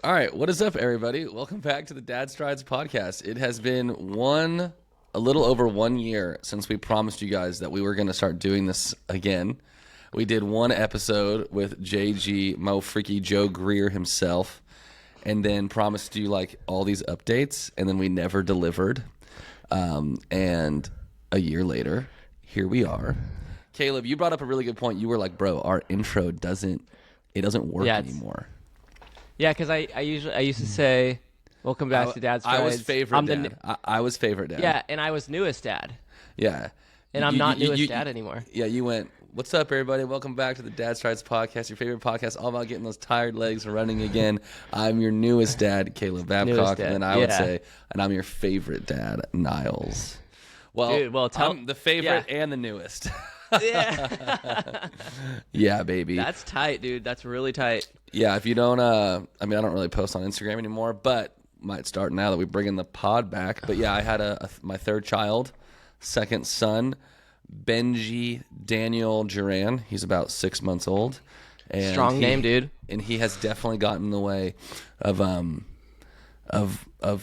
All right, what is up, everybody? Welcome back to the Dad Strides podcast. It has been a little over 1 year since we promised you guys that we were going to start doing this again. We did one episode with JG, Mo Freaky Joe Greer himself, and then promised you like all these updates, and then we never delivered. And a year later, here we are. Caleb, you brought up a really good point. You were like, bro, our intro doesn't work anymore. Yeah, because I used to say, "Welcome back to Dad's Strides." I was favorite dad. I was favorite dad. Yeah, and I was newest dad. Yeah, and I'm not newest dad anymore. Yeah, you went. What's up, everybody? Welcome back to the Dad Strides podcast, your favorite podcast, all about getting those tired legs running again. I'm your newest dad, Caleb Babcock, and then I would say, and I'm your favorite dad, Niles. Well, dude, I'm the favorite and the newest. Yeah. Yeah, baby. That's tight, dude. That's really tight. Yeah, if you don't, I don't really post on Instagram anymore, but might start now that we bring in the pod back. But yeah, I had my third child, second son, Benji Daniel Duran. He's about 6 months old. And strong name, dude. And he has definitely gotten in the way of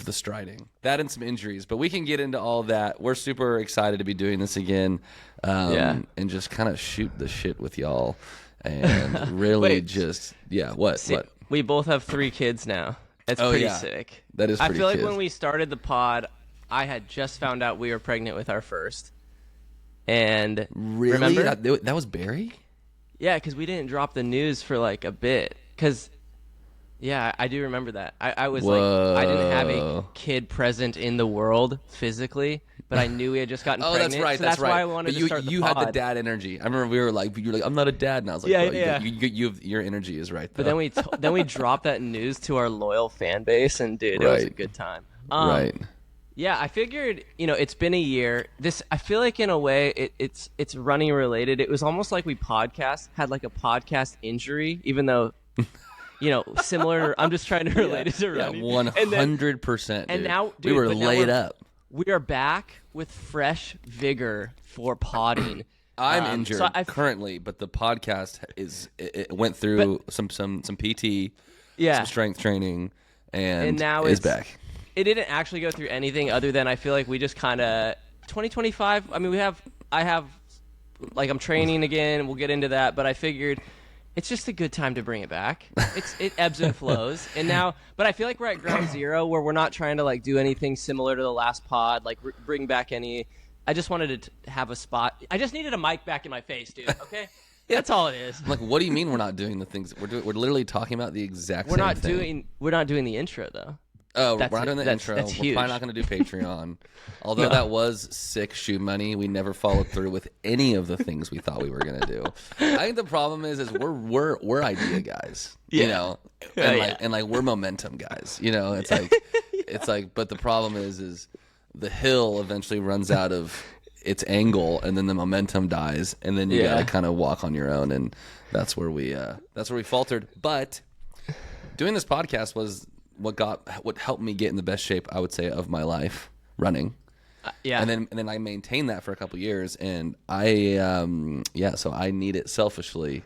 the striding. That and some injuries, but we can get into all that. We're super excited to be doing this again, and just kind of shoot the shit with y'all, and really what? We both have 3 kids now. It's pretty sick. That is pretty I feel like kids. when we started the pod, I had just found out we were pregnant with our first. And really? Remember? That was Barry? Yeah, because we didn't drop the news for like a bit. Yeah, I do remember that. I was like, I didn't have a kid present in the world physically, but I knew we had just gotten pregnant. That's right. So that's why I wanted to start the you pod. had the dad energy. I remember you were like, I'm not a dad, and I was like, your energy is right. Though. But then we dropped that news to our loyal fan base, and dude, it was a good time. Right. Yeah, I figured, it's been a year. I feel like in a way it's running related. It was almost like we had like a podcast injury, even though. Similar. I'm just trying to relate it to running. 100%. And now, dude, we were laid up. We are back with fresh vigor for podding. I'm injured currently, but the podcast it went through some PT, some strength training, and now it's back. It didn't actually go through anything other than I feel like we just kind of 2025. I mean, I'm training again. We'll get into that, but I figured. It's just a good time to bring it back. It ebbs and flows, but I feel like we're at ground zero where we're not trying to like do anything similar to the last pod, like bring back any. I just wanted to have a spot. I just needed a mic back in my face, dude. Okay, that's all it is. I'm like, what do you mean we're not doing the things we're literally talking about the exact same thing. We're not doing the intro though. Oh, we're not doing the intro. That's huge. We're probably not going to do Patreon. Although that was sick shoe money, we never followed through with any of the things we thought we were going to do. I think the problem is we're idea guys, and we're momentum guys. It's like, but the problem is the hill eventually runs out of its angle, and then the momentum dies, and then you got to kind of walk on your own, and that's where we faltered. But doing this podcast was. What helped me get in the best shape, I would say, of my life, running. And then I maintained that for a couple years, and so I need it selfishly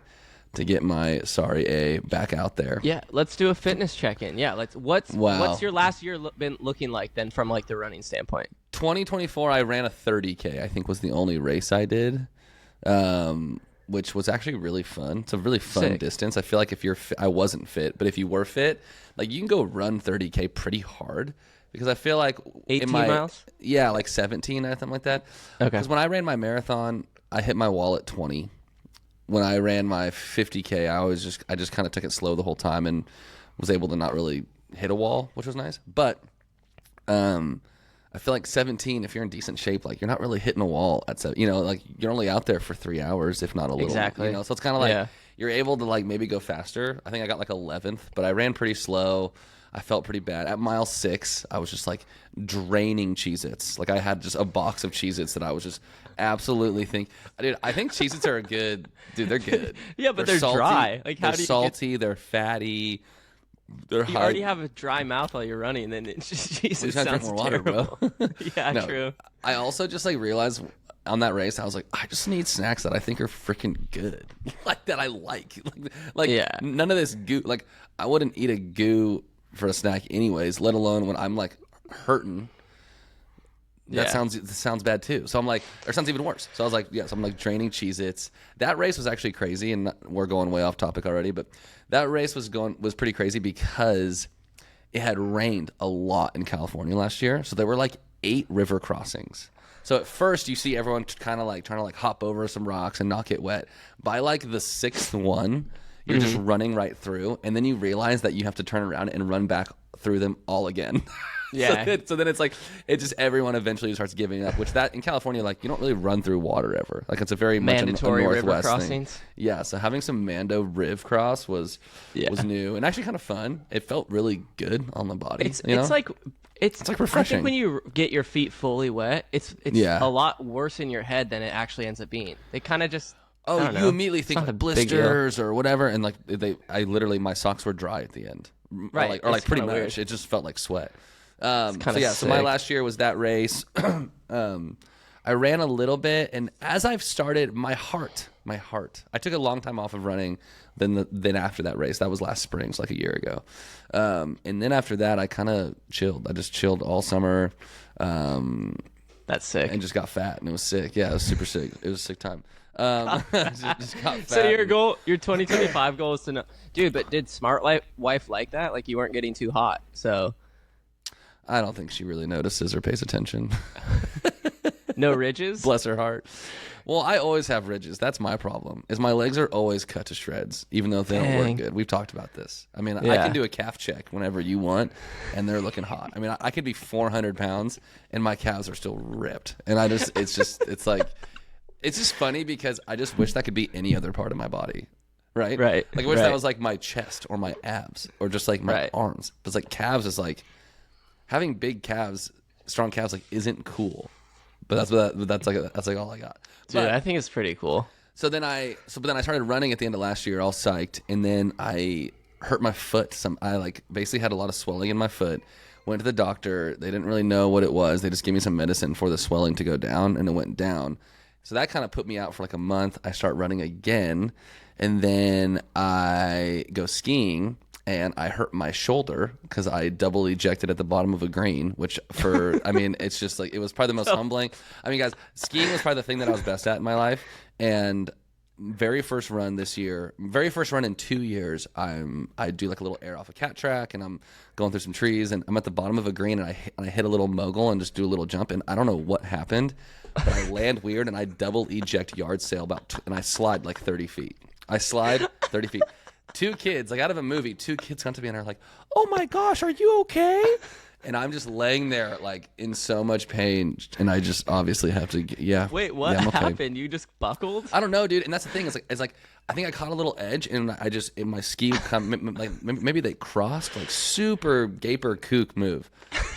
to get my A back out there. Yeah, let's do a fitness check-in. Yeah, what's your last year been looking like then from like the running standpoint? 2024, I ran a 30K. I think was the only race I did. Which was actually really fun. It's a really fun distance. I feel like if you're fit, I wasn't fit, but if you were fit, like you can go run 30K pretty hard because I feel like 18 miles? Yeah, like 17 or something like that. Okay. Because when I ran my marathon, I hit my wall at 20. When I ran my 50K, I just kind of took it slow the whole time and was able to not really hit a wall, which was nice. But I feel like 17, if you're in decent shape, like you're not really hitting a wall at 7, like you're only out there for 3 hours, if not a little. Exactly. So it's kind of like you're able to like maybe go faster. I think I got like 11th, but I ran pretty slow. I felt pretty bad. At mile 6, I was just like draining Cheez-Its. Like I had just a box of Cheez-Its that I was just absolutely dude, I think Cheez-Its are good. Dude, they're good. Yeah, but they're salty, dry. Like how they're do you salty, they're fatty. You already have a dry mouth while you're running, then it's just Jesus. Well, drink more water, bro. Yeah, true. I also just like realized on that race, I was like, I just need snacks that I think are freaking good, like that I like. Like none of this goo. Like I wouldn't eat a goo for a snack anyways, let alone when I'm like hurting. That sounds bad too. So I'm like, or sounds even worse. So I was like, yes, I'm like draining Cheez-Its. That race was actually crazy, and we're going way off topic already, but that race was pretty crazy because it had rained a lot in California last year. So there were like 8 river crossings. So at first you see everyone kind of like trying to like hop over some rocks and not get wet. By like the 6th one, you're just running right through, and then you realize that you have to turn around and run back through them all again. Yeah. So then it's like everyone eventually starts giving up. Which that in California, like you don't really run through water ever. Like it's a very mandatory much a river Northwest crossings. thing. Yeah. So having some Mando Riv Cross was new and actually kind of fun. It felt really good on the body. It's like refreshing. I think when you get your feet fully wet, it's a lot worse in your head than it actually ends up being. They kind of just. Oh, you immediately think like blisters or whatever, and like I literally my socks were dry at the end, right? Or like pretty much, weird. It just felt like sweat. So my last year was that race. I ran a little bit, and as I've started, my heart. I took a long time off of running. Then after that race, that was last spring, so like a year ago. And then after that, I kind of chilled. I just chilled all summer. That's sick. And just got fat, and it was sick. Yeah, it was super sick. It was a sick time. Just got fat. So your 2025 goal is to know, dude. But did Smart Wife like that? Like you weren't getting too hot, so. I don't think she really notices or pays attention. No ridges? Bless her heart. Well, I always have ridges. That's my problem. Is my legs are always cut to shreds, even though they don't work good. We've talked about this. I mean, I can do a calf check whenever you want, and they're looking hot. I mean, I could be 400 pounds, and my calves are still ripped. And it's just funny because I just wish that could be any other part of my body. Right? Right. Like, I wish that was like my chest or my abs or just like my arms. But it's like calves is like, having big calves, strong calves, like isn't cool. But that's like all I got. Dude, I think it's pretty cool. But then I started running at the end of last year, all psyched, and then I hurt my foot. I like basically had a lot of swelling in my foot. Went to the doctor. They didn't really know what it was. They just gave me some medicine for the swelling to go down, and it went down. So that kind of put me out for like a month. I start running again, and then I go skiing. And I hurt my shoulder because I double ejected at the bottom of a green, which it's just like, it was probably the most humbling. I mean, guys, skiing was probably the thing that I was best at in my life. And very first run in 2 years, I do like a little air off a cat track, and I'm going through some trees, and I'm at the bottom of a green, and I hit a little mogul and just do a little jump, and I don't know what happened, but I land weird, and I double eject yard sail and I slide like 30 feet. I slide 30 feet. 2 kids, like out of a movie, 2 kids come to me and are like, "Oh my gosh, are you okay?" And I'm just laying there like in so much pain, and I just obviously have to. Wait, what happened? You just buckled? I don't know, dude. And that's the thing. It's like I think I caught a little edge, and I just in my ski like maybe they crossed, like super gaper kook move,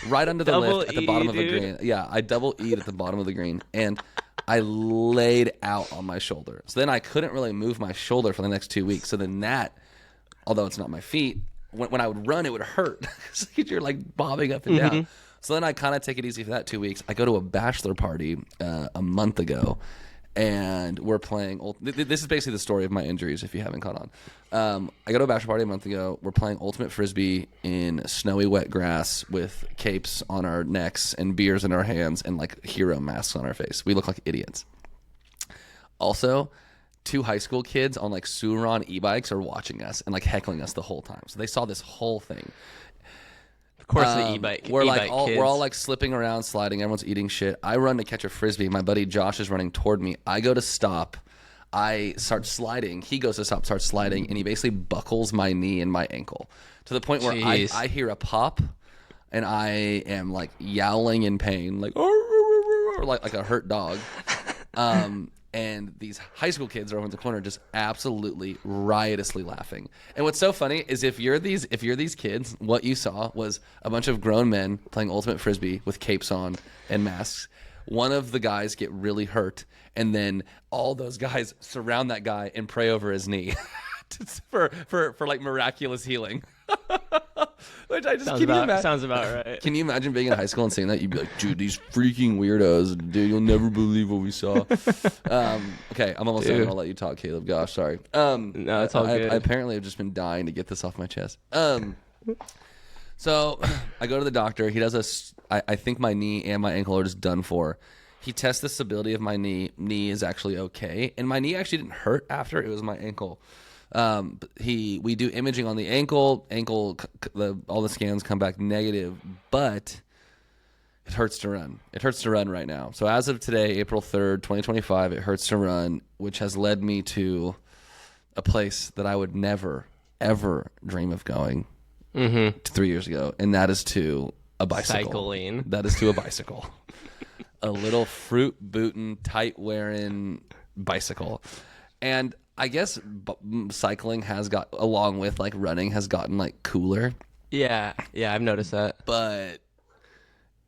right under the lift at the bottom of the green. Yeah, I double E'd at the bottom of the green, and I laid out on my shoulder. So then I couldn't really move my shoulder for the next 2 weeks. So then although it's not my feet, when I would run, it would hurt because you're like bobbing up and down. So then I kind of take it easy for that 2 weeks. I go to a bachelor party a month ago, and we're playing. This is basically the story of my injuries, if you haven't caught on. I go to a bachelor party a month ago. We're playing ultimate frisbee in snowy wet grass with capes on our necks and beers in our hands and like hero masks on our face. We look like idiots. Also, 2 high school kids on like Suron e-bikes are watching us and like heckling us the whole time. So they saw this whole thing. Of course, the e-bike. We're all like slipping around, sliding. Everyone's eating shit. I run to catch a frisbee. My buddy Josh is running toward me. I go to stop. I start sliding. He goes to stop, starts sliding, and he basically buckles my knee and my ankle to the point where I hear a pop, and I am like yowling in pain, like a hurt dog. And these high school kids are over in the corner just absolutely riotously laughing. And what's so funny is if you're these kids, what you saw was a bunch of grown men playing ultimate frisbee with capes on and masks. One of the guys get really hurt, and then all those guys surround that guy and pray over his knee for like miraculous healing. Which I just sounds about right. Can you imagine being in high school and seeing that? You'd be like, dude, these freaking weirdos, dude, you'll never believe what we saw. Okay, I'm almost done. I'll let you talk, Caleb. Gosh, sorry. No, it's all good. I apparently have just been dying to get this off my chest. So I go to the doctor. He does I think my knee and my ankle are just done for. He tests the stability of my knee. Knee is actually okay, and my knee actually didn't hurt after. It was my ankle. We do imaging on the ankle. All the scans come back negative, but it hurts to run. It hurts to run right now. So as of today, April 3rd, 2025, it hurts to run, which has led me to a place that I would never, ever dream of going 3 years ago, and that is to a bicycle. Cycling. That is to a bicycle. A little fruit bootin', tight wearing bicycle. And I guess cycling has got, along with like running, has gotten like cooler. Yeah, I've noticed that. But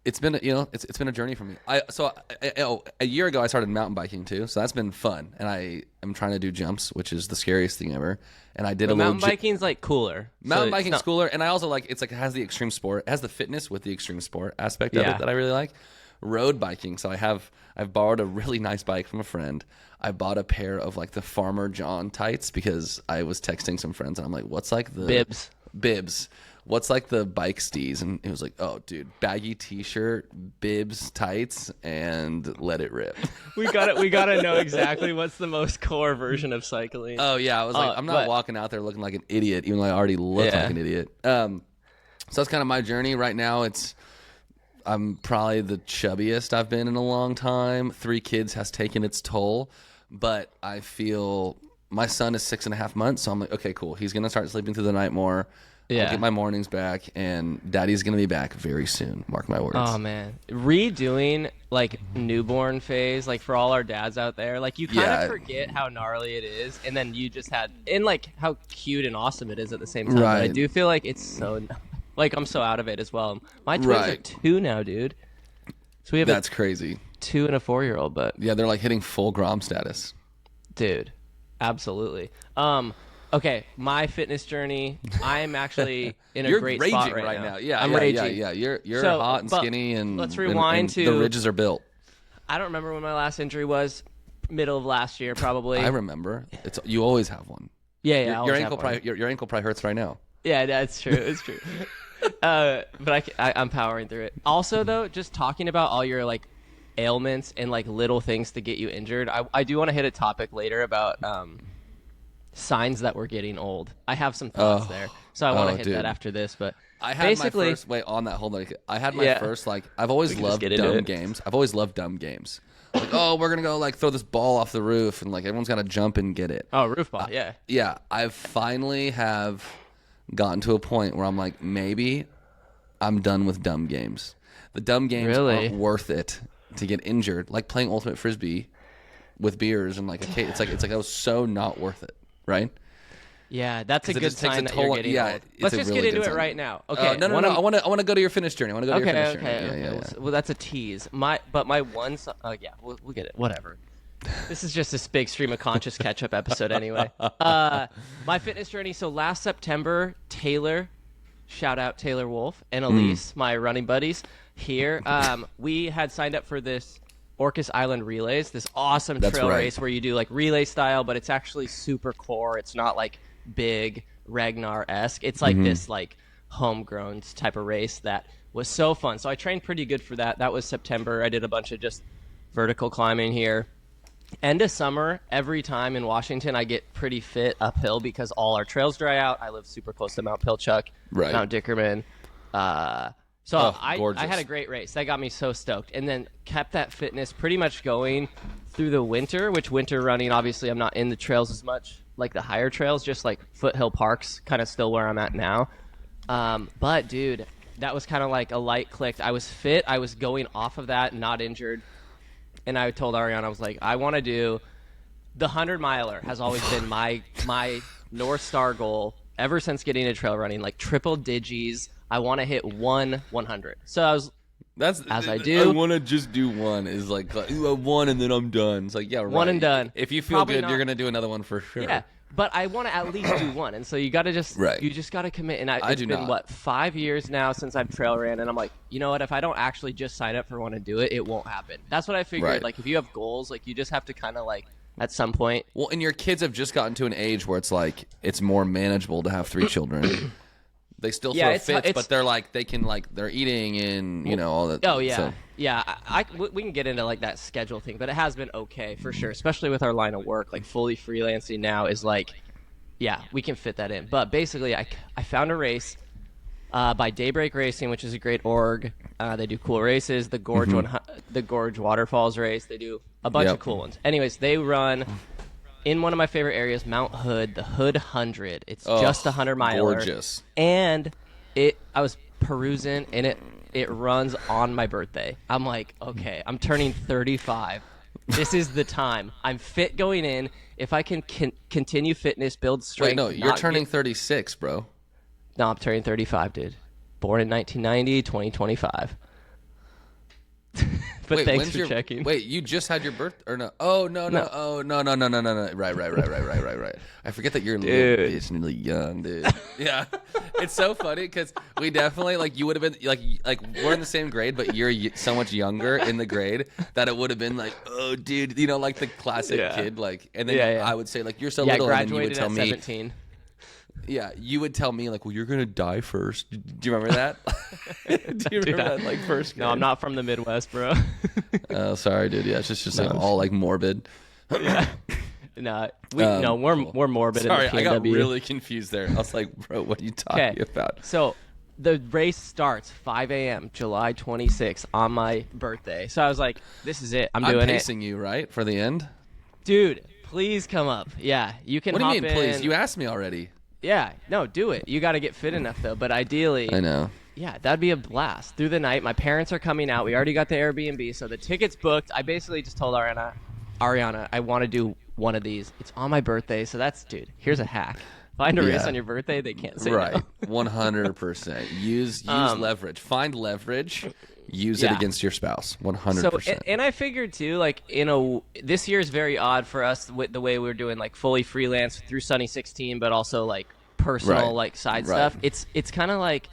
it's been it's been a journey for me. A year ago I started mountain biking too, so that's been fun. And I am trying to do jumps, which is the scariest thing ever. And I did But a little mountain biking's like cooler. mountain So biking's it's not- cooler, and I also like it has the extreme sport, it has the fitness with the extreme sport aspect of Yeah. it that I really like. Road biking, so I've borrowed a really nice bike from a friend. I bought a pair of like the Farmer John tights because I was texting some friends and I'm like, what's like the bibs? What's like the bike steez? And it was like, oh dude, baggy t-shirt, bibs, tights, and let it rip. We gotta know exactly what's the most core version of cycling. Oh yeah, I was like, I'm not walking out there looking like an idiot, even though I already look like an idiot. So that's kind of my journey right now. I'm probably the chubbiest I've been in a long time. 3 kids has taken its toll, but I feel my son is 6.5 months, so I'm like, okay, cool. He's gonna start sleeping through the night more. Yeah. I'll get my mornings back, and Daddy's gonna be back very soon. Mark my words. Oh man, redoing like newborn phase, like for all our dads out there, like you kind of forget how gnarly it is, and then you just and like how cute and awesome it is at the same time. But I Right. do feel like it's so like I'm so out of it as well. My twins are 2 now, dude. So we have That's crazy. 2 and a 4-year-old, but Yeah, they're like hitting full Grom status. dude, absolutely. Okay, my fitness journey. I'm actually in a You're great raging spot right now. Yeah, I'm yeah, raging. Yeah. You're So, hot and but skinny, and let's and rewind the to- ridges are built. I don't remember when my last injury was. Middle of last year, probably. I remember. You always have one. Yeah, I Your always have ankle one. probably your ankle probably hurts right now. Yeah, that's true. It's true. But I'm powering through it. Also, though, just talking about all your like ailments and like little things to get you injured. I do want to hit a topic later about signs that we're getting old. I have some thoughts there, so I want to hit dude. that after this. But I had basically, my first on that whole like I had my Yeah. first like I've always can just loved get into dumb it. games. I've always loved dumb games. Like, oh, we're gonna go like throw this ball off the roof, and like everyone's gotta jump and get it. oh, roof ball, yeah. Yeah, I finally have gotten to a point where I'm like, maybe I'm done with dumb games. The dumb games Really? aren't worth it to get injured. Like playing ultimate frisbee with beers and like it's like that was so not worth it, right? Yeah, that's a 'Cause it good just takes sign a that you're toll- getting yeah, old. it's Let's a just really get into good it sign. right now. Okay. No. I want to go to your finish journey. I want to go to your finish journey. Okay. Well, that's a tease. My one. Yeah, we'll get it. Whatever. This is just this big stream of conscious catch-up episode anyway. My fitness journey. So last September, Taylor, shout out Taylor Wolf and Elise, my running buddies here. We had signed up for this Orcas Island Relays, this awesome trail right. race where you do like relay style, but it's actually super core. It's not like big Ragnar-esque. It's like this like homegrown type of race that was so fun. So I trained pretty good for that. That was September. I did a bunch of just vertical climbing here. End of summer, every time in Washington, I get pretty fit uphill because all our trails dry out. I live super close to Mount Pilchuck, Right. Mount Dickerman. So Oh, I gorgeous. had a great race. That got me so stoked. And then kept that fitness pretty much going through the winter, which winter running, obviously I'm not in the trails as much, like the higher trails, just like Foothill Parks, kind of still where I'm at now. But, dude, that was kind of like a light clicked. I was fit. I was going off of that, not injured. And I told Ariana, I was like, I want to do the 100-miler has always been my North Star goal ever since getting into trail running, like triple digis. I want to hit 100. So I was That's as I do. I want to just do one. Is like one and then I'm done. It's like, yeah, right. One and done. If you feel Probably good, not- you're gonna do another one for sure. Yeah, but I want to at least do one, and so you got to just Right. you just got to commit. And I it's do been not. what 5 years now since I've trail ran, and I'm like, you know what? If I don't actually just sign up for one and do it, it won't happen. That's what I figured. Right. Like if you have goals, like you just have to kind of like at some point. Well, and your kids have just gotten to an age where it's like it's more manageable to have 3 children. They still Yeah, throw fits, but they're like they can like they're eating and all that. Oh yeah, so. yeah. We can get into like that schedule thing, but it has been okay for sure, especially with our line of work. Like fully freelancing now is like, yeah, we can fit that in. But basically, I found a race by Daybreak Racing, which is a great org. They do cool races. The Gorge the Gorge Waterfalls race. They do a bunch of cool ones. Anyways, they run in one of my favorite areas, Mount Hood, the Hood 100. It's just a 100-miler. Gorgeous. And I was perusing, and it runs on my birthday. I'm like, okay, I'm turning 35. This is the time. I'm fit going in. If I can continue fitness, build strength. Wait, no, you're turning 36, bro. No, I'm turning 35, dude. Born in 1990, 2025. But thanks for checking. Wait, you just had your birth or no? Oh no. Oh no. Right. I forget that you're really young, dude. Yeah, it's so funny because we definitely like you would have been like we're in the same grade, but you're so much younger in the grade that it would have been like, oh, dude, like the classic kid, like, and then I would say like you're so little, and then you would tell me. 17. Yeah, you would tell me like, well, you're gonna die first. Do you remember that? Do you remember that like first grade? No, I'm not from the Midwest, bro. Oh, sorry, dude. Yeah, it's just like, all like morbid. Yeah. We're morbid. Sorry, in the PNW. I got really confused there. I was like, bro, what are you talking about? So the race starts 5 a.m. July 26th on my birthday. So I was like, this is it. I'm doing it. I'm pacing you, right, for the end? Dude, please come up. Yeah, you can. What do hop you mean, in. please? You asked me already. Yeah, no, do it. You got to get fit enough though. But ideally, I know. Yeah, that'd be a blast through the night. My parents are coming out. We already got the Airbnb, so the ticket's booked. I basically just told Ariana, I want to do one of these. It's on my birthday, so here's a hack. Find a race on your birthday, they can't say right. no. 100%. Use leverage. Find leverage. Use it against your spouse. 100%. So, and I figured too, like this year is very odd for us with the way we're doing like fully freelance through Sunny 16, but also like personal like side stuff. It's kind of like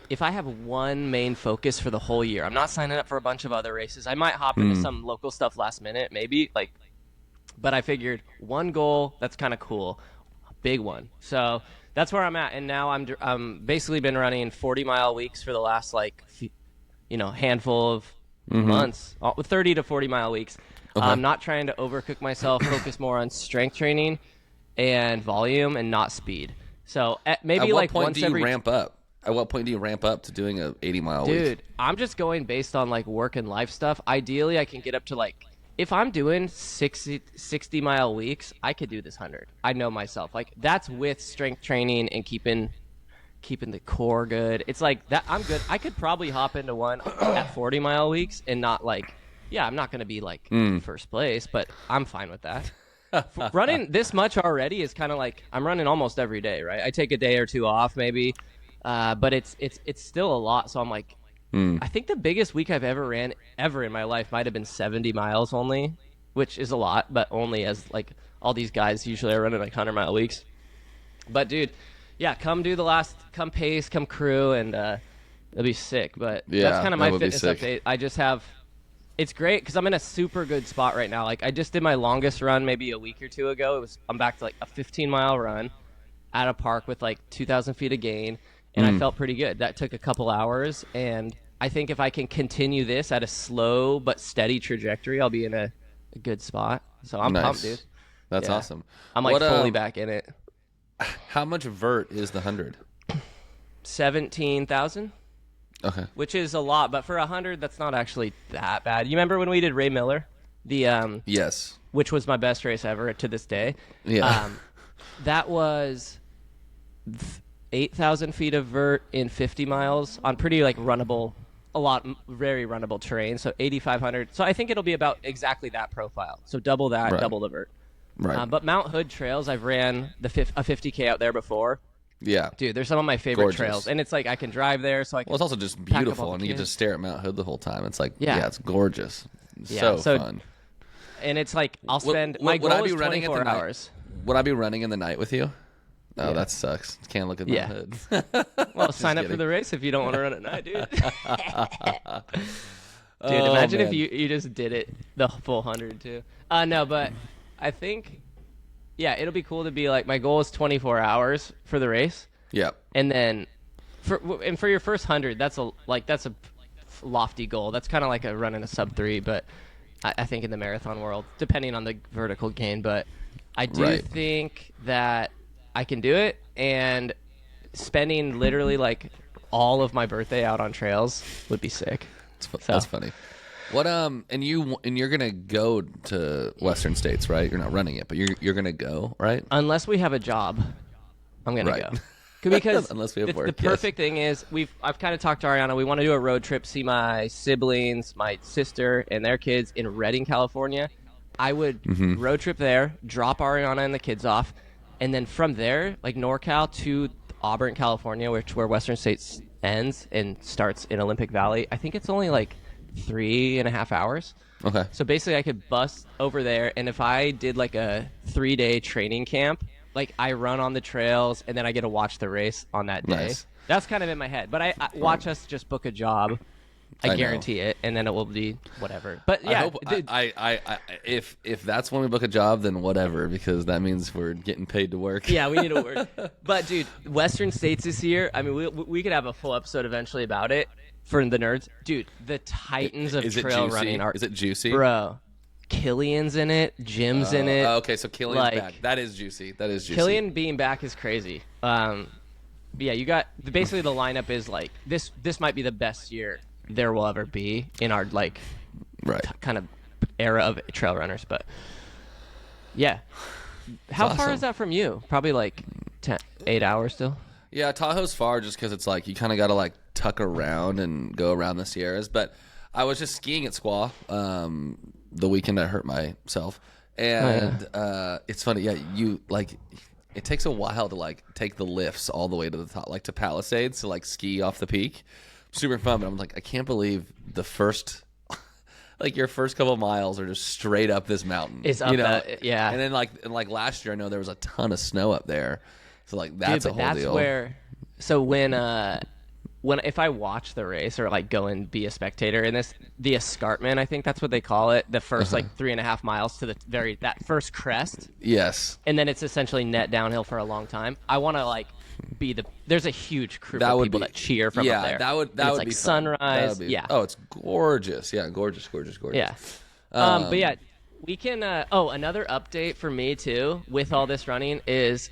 if I have one main focus for the whole year, I'm not signing up for a bunch of other races. I might hop into some local stuff last minute, maybe but I figured one goal that's kind of cool, a big one. So that's where I'm at, and now I'm basically been running 40-mile weeks for the last handful of months, with 30 to 40-mile weeks. Okay. I'm not trying to overcook myself, focus more on strength training and volume and not speed. So maybe like once every... ramp up? At what point do you ramp up to doing a 80-mile week? Dude, I'm just going based on like work and life stuff. Ideally, I can get up to like, if I'm doing 60-mile weeks, I could do this 100. I know myself. Like that's with strength training and keeping the core good. It's like that. I'm good. I could probably hop into one at 40-mile weeks and not like, I'm not going to be like first place, but I'm fine with that. Running this much already is kind of like I'm running almost every day, right? I take a day or two off maybe, but it's still a lot. So I'm like, I think the biggest week I've ever ran in my life might have been 70 miles only, which is a lot, but only as like all these guys usually are running like 100-mile weeks. But dude, yeah, come pace, come crew, and it'll be sick. But that's kind of my fitness update. I just have, it's great because I'm in a super good spot right now. Like I just did my longest run maybe a week or two ago. I'm back to like a 15-mile run at a park with like 2,000 feet of gain, and I felt pretty good. That took a couple hours, and I think if I can continue this at a slow but steady trajectory, I'll be in a good spot. So I'm pumped, dude. That's awesome. I'm like fully back in it. How much vert is the 100? 17,000. Okay. Which is a lot, but for 100, that's not actually that bad. You remember when we did Ray Miller? Yes. Which was my best race ever to this day. Yeah. That was 8,000 feet of vert in 50 miles on pretty like runnable, very runnable terrain. So 8,500. So I think it'll be about exactly that profile. So double that, double the vert. Right. But Mount Hood trails, I've ran a 50K out there before. Yeah. Dude, they're some of my favorite trails. And it's like I can drive there. So I can it's also just beautiful. And you can just stare at Mount Hood the whole time. It's like, it's gorgeous. So fun. And it's like I'll spend, my goal is 24 hours. Would I be running in the night with you? Oh, that sucks. Can't look at Mount Hood. Well, sign up for the race if you don't want to run at night, dude. Dude, imagine if you just did it the full 100 too. No, but I think, it'll be cool to be like, my goal is 24 hours for the race. Yeah. And then for your first 100, that's a lofty goal. That's kind of like a running a sub 3, but I think in the marathon world, depending on the vertical gain, but I do think that I can do it, and spending literally like all of my birthday out on trails would be sick. That's funny. What and you're gonna go to Western States, right? You're not running it, but you're gonna go, right? Unless we have a job, I'm gonna go. Because unless we have work, the perfect thing is I've kind of talked to Ariana. We want to do a road trip, see my siblings, my sister, and their kids in Redding, California. I would road trip there, drop Ariana and the kids off, and then from there, like NorCal to Auburn, California, where Western States ends and starts in Olympic Valley. I think it's only like 3.5 hours. Okay. So basically, I could bus over there, and if I did like a 3-day training camp, like I run on the trails, and then I get to watch the race on that day. Nice. That's kind of in my head. But I watch us just book a job. I guarantee it, and then it will be whatever. But yeah, if that's when we book a job, then whatever, because that means we're getting paid to work. Yeah, we need to work. But dude, Western States this year. I mean, we could have a full episode eventually about it for the nerds. Dude, the titans of trail running are. Is it juicy, bro? Killian's in it. Jim's in it. Okay, so Killian's back. That is juicy. Killian being back is crazy. Yeah, you got basically the lineup is like this. This might be the best year there will ever be in our like kind of era of trail runners. But yeah, how far is that from you? Probably like 8 hours still. Yeah, Tahoe's far just because it's like you kind of got to like tuck around and go around the Sierras. But I was just skiing at Squaw the weekend I hurt myself, and it's funny. Yeah, you like. It takes a while to like take the lifts all the way to the top, like to Palisades, to like ski off the peak. Super fun, but I'm like, I can't believe the first, like your first couple of miles are just straight up this mountain. It's up that, yeah. And then like last year, I know there was a ton of snow up there, so like that's a whole deal. Where, so when if I watch the race or like go and be a spectator in this, the escarpment, I think that's what they call it, the first like 3.5 miles to that first crest. Yes. And then it's essentially net downhill for a long time. I want to like there's a huge crew of people that cheer from up there. that would like be sunrise. Yeah. Oh, it's gorgeous. Yeah, gorgeous. Yeah. But yeah, we can. Another update for me too with all this running is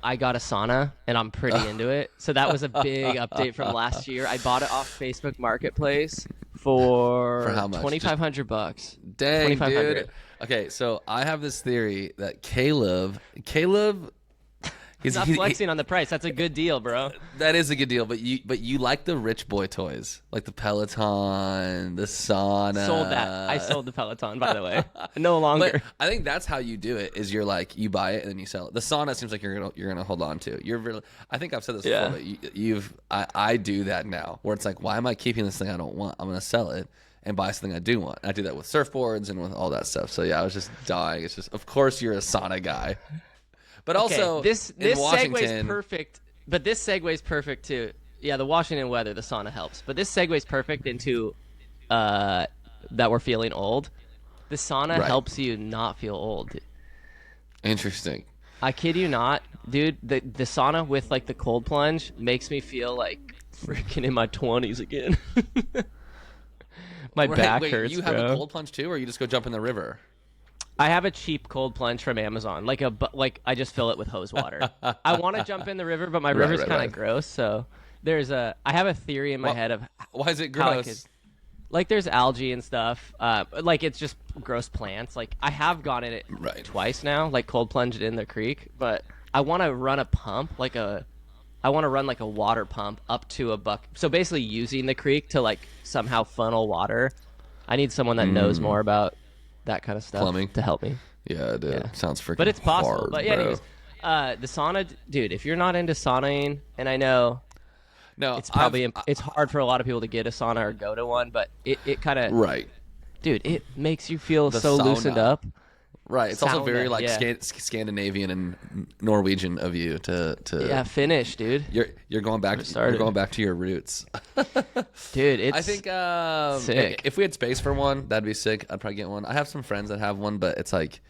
I got a sauna and I'm pretty into it. So that was a big update from last year. I bought it off Facebook Marketplace for how much? $2,500. Dang, $2,500. dude. Okay, so I have this theory that Caleb. He's not flexing on the price. That's a good deal, bro. That is a good deal, but you like the rich boy toys, like the Peloton, the sauna. Sold that. I sold the Peloton, by the way. No longer. But I think that's how you do it. Is you're like you buy it and then you sell it. The sauna seems like you're gonna hold on to. You're really. I think I've said this before. But I do that now, where it's like, why am I keeping this thing I don't want? I'm gonna sell it and buy something I do want. I do that with surfboards and with all that stuff. So yeah, I was just dying. It's just, of course, you're a sauna guy. But also, this segues perfect. But this segues perfect too. Yeah, the Washington weather, the sauna helps. But this segues perfect into that we're feeling old. The sauna helps you not feel old. Interesting. I kid you not, dude. The sauna with like the cold plunge makes me feel like freaking in my 20s again. My back hurts. You have a cold plunge too, or you just go jump in the river? I have a cheap cold plunge from Amazon, like I just fill it with hose water. I want to jump in the river, but my river's kind of gross. So I have a theory in my head of why is it gross? Like there's algae and stuff. Like it's just gross plants. Like I have gone in it twice now, like cold plunged in the creek. But I want to run a pump, I want to run like a water pump up to a buck. So basically using the creek to like somehow funnel water. I need someone that knows more about that kind of stuff. Plumbing to help me. Yeah, dude. Yeah. Sounds freaking But it's possible. hard, but yeah, bro. anyways, the sauna, dude, if you're not into saunaing, and I know it's probably it's hard for a lot of people to get a sauna or go to one, but it kind of dude, it makes you feel so sauna. Loosened up. Right. It's also very like Scandinavian and Norwegian of you to Finnish, dude. You're going back. You're going back to your roots, dude. It's I think sick. If we had space for one, that'd be sick. I'd probably get one. I have some friends that have one, but it's like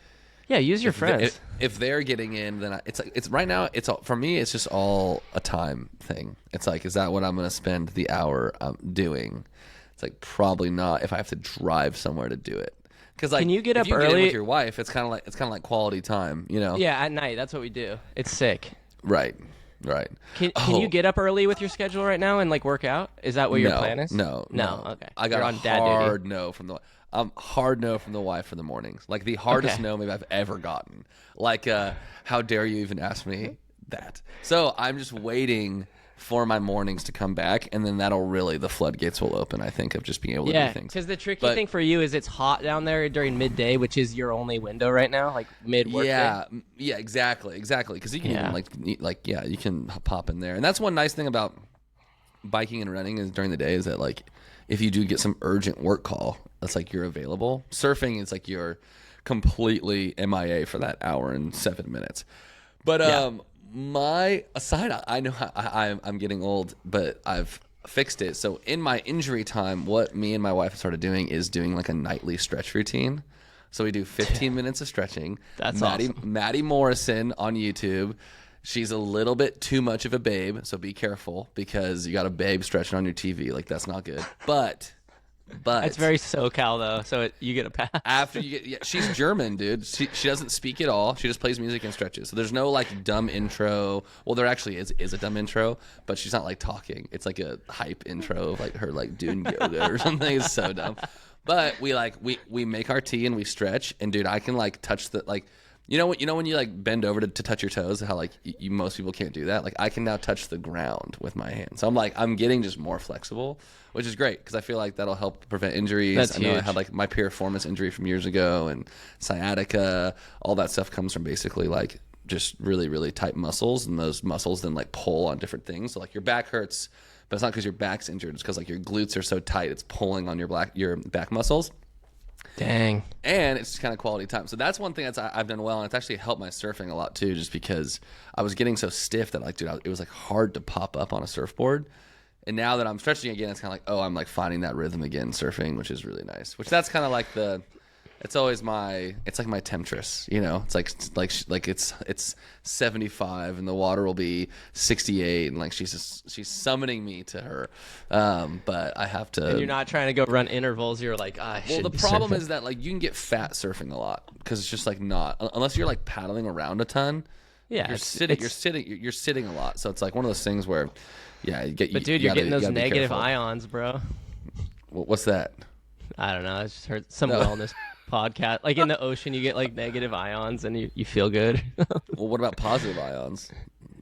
Yeah, use your friends. If they're getting in, then it's right now. It's all, for me. It's just all a time thing. It's like, is that what I'm going to spend the hour doing? It's like probably not. If I have to drive somewhere to do it, because like, Can you get if up you early? Get in with your wife, it's kind of like quality time, you know? Yeah, at night. That's what we do. It's sick. Right. Can you get up early with your schedule right now and like work out? Is that what your plan is? No. Okay. I got You're a on dad hard duty. no from the hard no from the wife for the mornings. Like the hardest Okay. no maybe I've ever gotten. Like, how dare you even ask me that? So I'm just waiting for my mornings to come back, and then the floodgates will open, I think, of just being able to Yeah, do things. because the tricky But- thing for you is it's hot down there during midday, which is your only window right now, like mid-work day. Yeah, exactly. Because you can Yeah. even you can pop in there, and that's one nice thing about biking and running is during the day is that like if you do get some urgent work call, that's like you're available. Surfing is like you're completely MIA for that hour and 7 minutes. But my aside, I know I'm getting old, but I've fixed it. So in my injury time, what me and my wife started doing is doing like a nightly stretch routine. So we do 15 minutes of stretching. That's awesome. awesome. Maddie Morrison on YouTube. She's a little bit too much of a babe, so be careful because you got a babe stretching on your TV. Like that's not good. But It's very SoCal though, so you get a pass. after you get, she's German, dude. She doesn't speak at all. She just plays music and stretches. So there's no like dumb intro. Well, there actually is a dumb intro, but she's not like talking. It's like a hype intro of like her like doing yoga or something. It's so dumb. But we make our tea and we stretch. And dude, I can like touch the like. You know when you like bend over to touch your toes, how like most people can't do that. Like I can now touch the ground with my hands. So I'm getting just more flexible, which is great because I feel like that'll help prevent injuries. That's I know I huge. had like my piriformis injury from years ago and sciatica. All that stuff comes from basically like just really really tight muscles, and those muscles then like pull on different things. So like your back hurts, but it's not because your back's injured. It's because like your glutes are so tight, it's pulling on your back muscles. Dang. And it's just kind of quality time. So that's one thing I've done well, and it's actually helped my surfing a lot too, just because I was getting so stiff that like, dude, it was like hard to pop up on a surfboard. And now that I'm stretching again, it's kind of like, oh, I'm like finding that rhythm again surfing, which is really nice. Which that's kind of like it's always it's like my temptress, you know. It's like it's 75 and the water will be 68, and like she's summoning me to her. But I have to. And you're not trying to go run intervals. You're like, Well, the problem is that like you can get fat surfing a lot because it's just like not unless you're like paddling around a ton. yeah, You're sitting a lot, so it's like one of those things where, yeah, you get. But dude, you're getting those negative ions, bro. What's that? I don't know. I just heard some wellness podcast. Like in the ocean, you get like negative ions, and you feel good. Well, what about positive ions?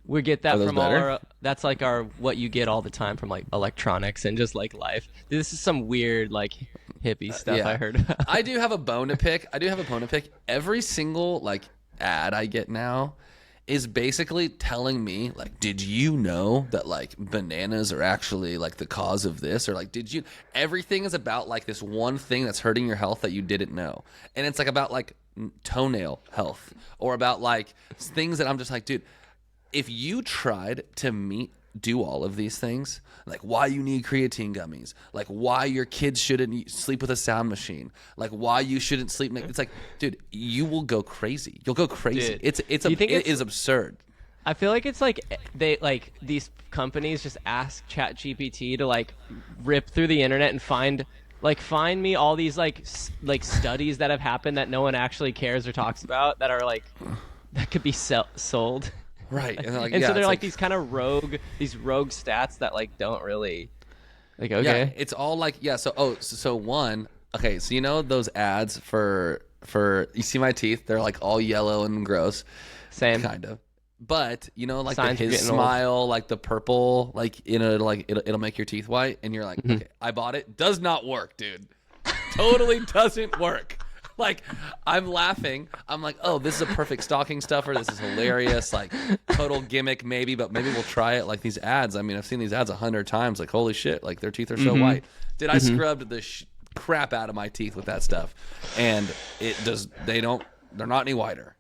We get that Are those from all better? our. That's like what you get all the time from like electronics and just like life. This is some weird like hippie stuff I heard about. I do have a bone to pick. Every single like ad I get now is basically telling me like, did you know that like bananas are actually like the cause of this, or like everything is about like this one thing that's hurting your health that you didn't know. And it's like about like toenail health or about like things that I'm just like, dude, if you tried to do all of these things, like why you need creatine gummies, like why your kids shouldn't sleep with a sound machine, like why you shouldn't sleep, it's like, dude, you will go crazy. You'll go crazy. Dude, It is absurd. I feel like it's like these companies just ask ChatGPT to like rip through the internet and find me all these like studies that have happened that no one actually cares or talks about that are like that could be sold. Right. And, And so they're like these kind of rogue stats that like don't really like okay. Yeah, it's all like, yeah. So one, okay. So you know those ads for you see my teeth? They're like all yellow and gross. Same. Kind of. But you know, like Signs of his getting old. smile, like the purple, like it'll make your teeth white, and you're like, Mm-hmm. okay, I bought it. Does not work, dude. Totally doesn't work. Like I'm laughing. I'm like, oh, this is a perfect stocking stuffer. This is hilarious. Like total gimmick, maybe, but maybe we'll try it. Like these ads. I mean, I've seen these ads 100 times. Like holy shit! Like their teeth are so white. Did I scrubbed the crap out of my teeth with that stuff, and it does. They're not any whiter.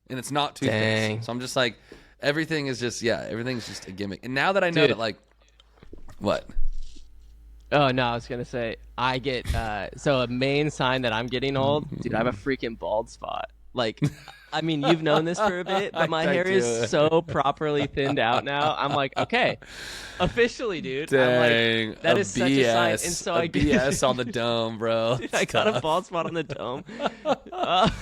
And it's not toothpaste. Dang. So I'm just like, everything's just a gimmick. And now that I know Dude. that, like, what? Oh no, I was gonna say I get so a main sign that I'm getting old, dude. I have a freaking bald spot. Like, I mean, you've known this for a bit, but my I hair do. is so properly thinned out now. I'm like, okay, officially, dude. I'm Dang, like, that is such a sign. And so I get BS on the dome, bro. I got a bald spot on the dome.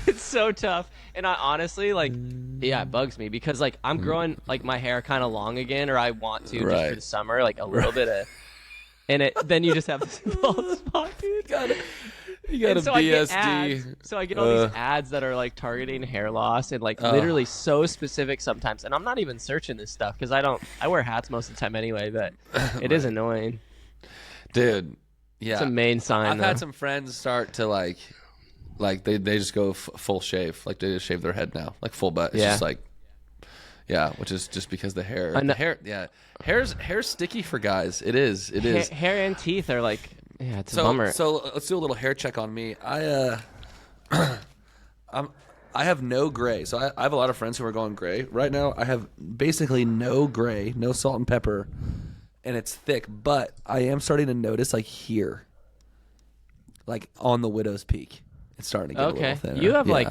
It's so tough. And I honestly, like, yeah, it bugs me because, like, I'm growing, like, my hair kind of long again, or I want to just Right. for the summer, like, a little bit of, and then you just have this bald spot, dude. You got And a so I get BSD. ads. So I get all these ads that are like targeting hair loss and like literally so specific sometimes. And I'm not even searching this stuff because I wear hats most of the time anyway. But it is annoying. Dude, yeah. It's a main sign. I've had some friends start to like they just go full shave. Like they just shave their head now, like full butt. It's Yeah. just like, yeah, which is just because the hair, hair's sticky for guys. It is. Hair and teeth are like, yeah, it's a So bummer. let's do a little hair check on me. I have no gray. So I have a lot of friends who are going gray right now. I have basically no gray, no salt and pepper, and it's thick. But I am starting to notice like here, like on the widow's peak, it's starting to get a Okay, little thinner. you have Yeah. like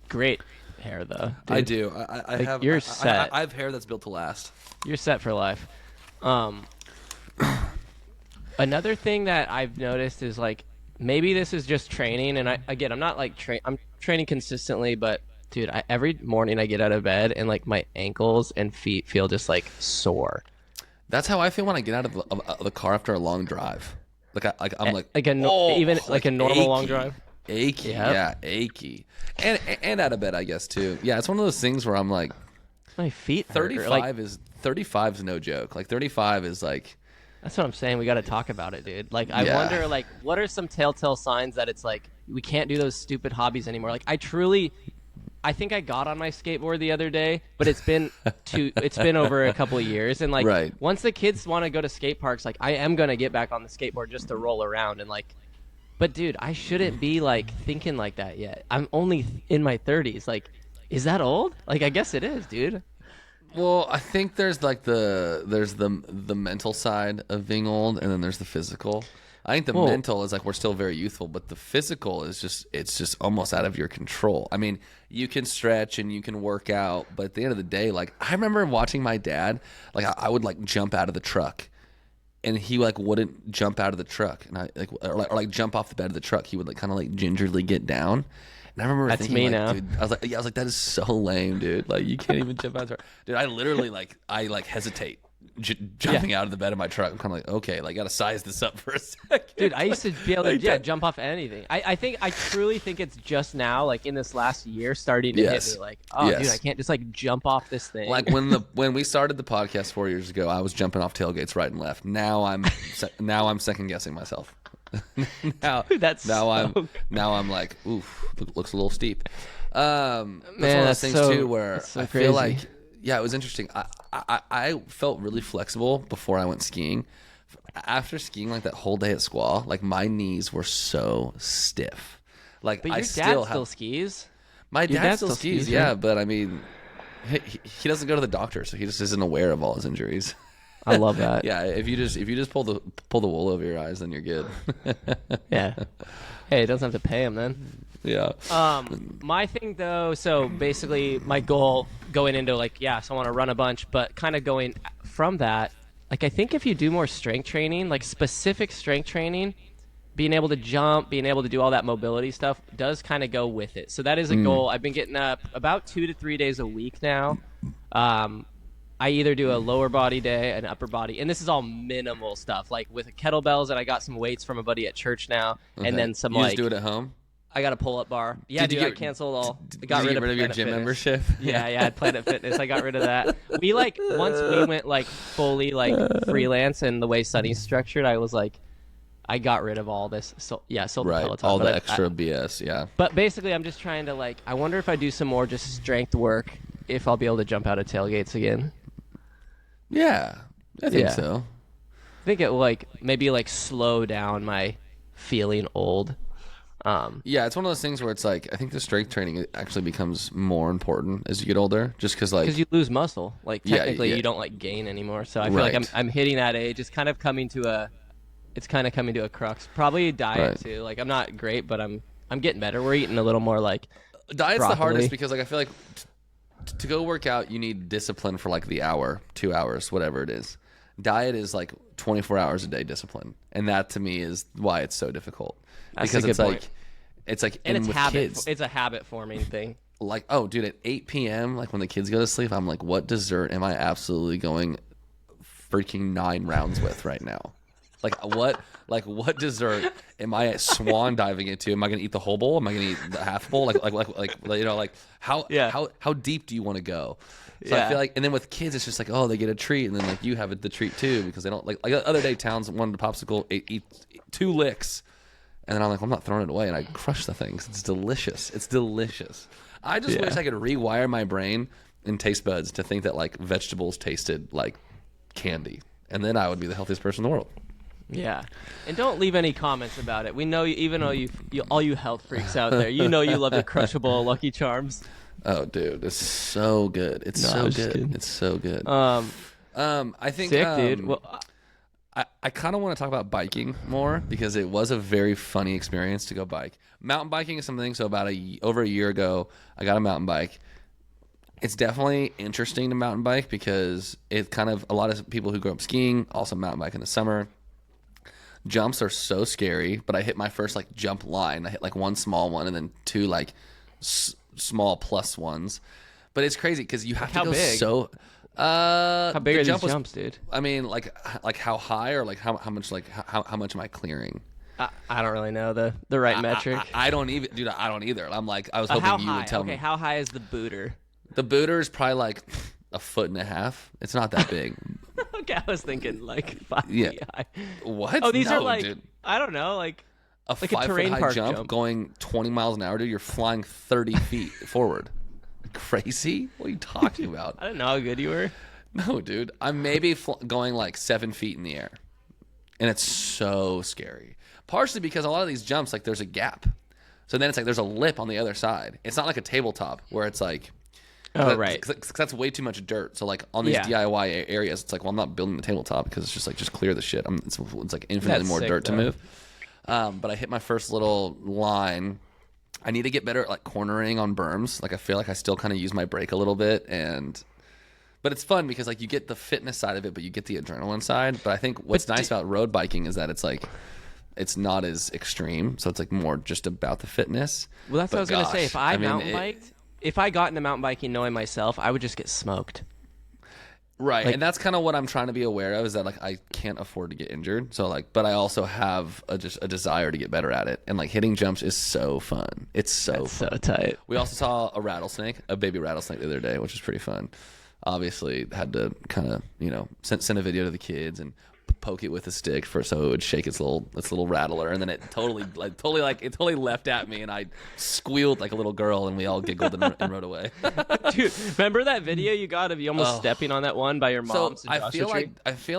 great hair though. I dude. do. I have. you're I set. have hair that's built to last. You're set for life. Another thing that I've noticed is like maybe this is just training, and I'm not like I'm training consistently, but dude, every morning I get out of bed and like my ankles and feet feel just like sore. That's how I feel when I get out of the car after a long drive. I'm like Even like a normal achy. long drive. Achy, Yep. yeah, achy, and out of bed, I guess too. Yeah, it's one of those things where I'm like, My feet hurt. 35 is no joke. Like 35 is like, That's what I'm saying. We got to talk about it, dude. Like, I Yeah. wonder, like, what are some telltale signs that it's like we can't do those stupid hobbies anymore? Like, I think I got on my skateboard the other day, but it's been over a couple of years, and like, Right. once the kids want to go to skate parks, like, I am gonna get back on the skateboard just to roll around and like. But dude, I shouldn't be like thinking like that yet. I'm only in my 30s. Like, is that old? Like, I guess it is, dude. well, I think there's like the mental side of being old, and then there's the physical. I think the Well- mental is like we're still very youthful, but the physical is it's just almost out of your control. I mean, you can stretch and you can work out, but at the end of the day, like I remember watching my dad, like I would like jump out of the truck, and he like wouldn't jump out of the truck, and I like or like jump off the bed of the truck. He would like kind of like gingerly get down. And I remember That's thinking, me like, now. dude, I was like, that is so lame, dude. Like, you can't even jump out of the truck. Dude, I literally, I hesitate jumping out of the bed of my truck. I'm kind of like, okay, like, gotta size this up for a second. Dude, I used to be able to Like that. jump off anything. I truly think it's just now, like in this last year, starting to Yes. hit me like, oh, Yes. dude, I can't just like jump off this thing. Like, when we started the podcast 4 years ago, I was jumping off tailgates right and left. Now I'm second guessing myself. now, That's now so I'm like, oof, looks a little steep. That's one of Man, those that's things so- too where that's so I feel crazy. like, yeah, it was interesting. I felt really flexible before I went skiing. After skiing like that whole day at Squaw, like my knees were so stiff. Like but your I dad still still have skis. my your dad dad still still skis, skis, yeah, right? but I mean, he doesn't go to the doctor, so he just isn't aware of all his injuries. I love that. Yeah, if you just pull the wool over your eyes, then you're good. Yeah. Hey, it doesn't have to pay him then. Yeah. My thing though, so basically my goal going into like, so I want to run a bunch, but kind of going from that, like I think if you do more strength training, like specific strength training, being able to jump, being able to do all that mobility stuff does kind of go with it. So that is a goal. I've been getting up about 2 to 3 days a week now. I either do a lower body day, an upper body, and this is all minimal stuff, like with kettlebells, and I got some weights from a buddy at church now, Okay. and then some you like just do it at home. I got a pull-up bar. Yeah, Did you dude, I get- canceled all. I Did got you rid get rid of your Planet gym Fitness. membership? Yeah, I had Planet Fitness. I got rid of that. We like once we went like fully like freelance, and the way Sunny's structured, I was like, I got rid of all this. So yeah, sold the Right. Peloton. All but the I- extra BS. Yeah. but basically, I'm just trying to like. I wonder if I do some more just strength work, if I'll be able to jump out of tailgates again. Yeah. I think Yeah. so. I think it like maybe like slow down my feeling old. Yeah, it's one of those things where it's like I think the strength training actually becomes more important as you get older, just because like Because you lose muscle, like Yeah, technically yeah. you don't like gain anymore. So I feel like Right. I'm hitting that age. It's kind of coming to a crux. Probably diet Right. too. Like I'm not great, but I'm getting better. We're eating a little more like Diet's broccoli. the hardest because like I feel like to go work out, you need discipline for like the hour, 2 hours, whatever it is. Diet is like 24 hours a day discipline, and that to me is why it's so difficult. That's Because a good point. it's like And and it's with habit. kids, It's a habit forming thing. like, oh, dude, at 8 p.m., like when the kids go to sleep, I'm like, what dessert am I absolutely going freaking 9 rounds with right now? What dessert am I swan diving into? Am I going to eat the whole bowl? Am I going to eat the half bowl? How deep do you want to go? So I feel like, and then with kids, it's just like, oh, they get a treat, and then like you have the treat too because they don't like the other day, Towns wanted a popsicle, eat 2 licks, and then I'm like, well, I'm not throwing it away, and I crush the thing 'cause it's delicious. It's delicious. I just wish I could rewire my brain and taste buds to think that like vegetables tasted like candy, and then I would be the healthiest person in the world. Yeah, and don't leave any comments about it. We know you, even though all you health freaks out there, you know you love the crushable Lucky Charms. Oh, dude, it's so good. It's No, I so was just good. kidding. It's so good. I think Sick, dude. Well, I kind of want to talk about biking more because it was a very funny experience to go bike. Mountain biking is something. So about over a year ago, I got a mountain bike. It's definitely interesting to mountain bike because it kind of a lot of people who grew up skiing also mountain bike in the summer. Jumps are so scary, but I hit my first like jump line. I hit like one small one and then 2 like small plus ones. But it's crazy because you have to How go big? so. how big the are jump these was- jumps, dude? I mean, like how high or like how much like how much am I clearing? I don't really know the right metric. I don't even, dude. I don't either. I'm like, I was How hoping you high? would tell Okay, me. how high is the booter? The booter is probably like 1.5 feet. It's not that big. Okay, I was thinking like 5 Yeah. feet high. What? Oh, these No, are like dude. I don't know, like a like a 5 foot terrain high park jump, going 20 miles an hour, dude. You're flying 30 feet forward. Crazy? What are you talking about? I didn't know how good you were. No, dude. I'm maybe going like 7 feet in the air, and it's so scary. Partially because a lot of these jumps, like there's a gap, so then it's like there's a lip on the other side. It's not like a tabletop where it's like. Oh, right. Because that's way too much dirt. So like on these Yeah. DIY areas, it's like, well, I'm not building the tabletop because it's just like just clear the shit. It's like infinitely That's more sick, dirt to though. move. But I hit my first little line. I need to get better at like cornering on berms. Like I feel like I still kind of use my brake a little bit, but it's fun because like you get the fitness side of it, but you get the adrenaline side. But I think what's nice about road biking is that it's like it's not as extreme, so it's like more just about the fitness. Well, that's what I was But gonna say. gosh, If I mean, mountain biked, if I got into mountain biking knowing myself, I would just get smoked. Right, and that's kind of what I'm trying to be aware of is that like I can't afford to get injured. So like, but I also have just a desire to get better at it, and like hitting jumps is so fun. It's so So fun. tight. We also saw a rattlesnake, a baby rattlesnake, the other day, which was pretty fun. Obviously, had to kind of send a video to the kids and poke it with a stick so it would shake its little rattler, and then it totally left at me, and I squealed like a little girl, and we all giggled and rode away. Dude, remember that video you got of you almost stepping on that one by your mom's So I feel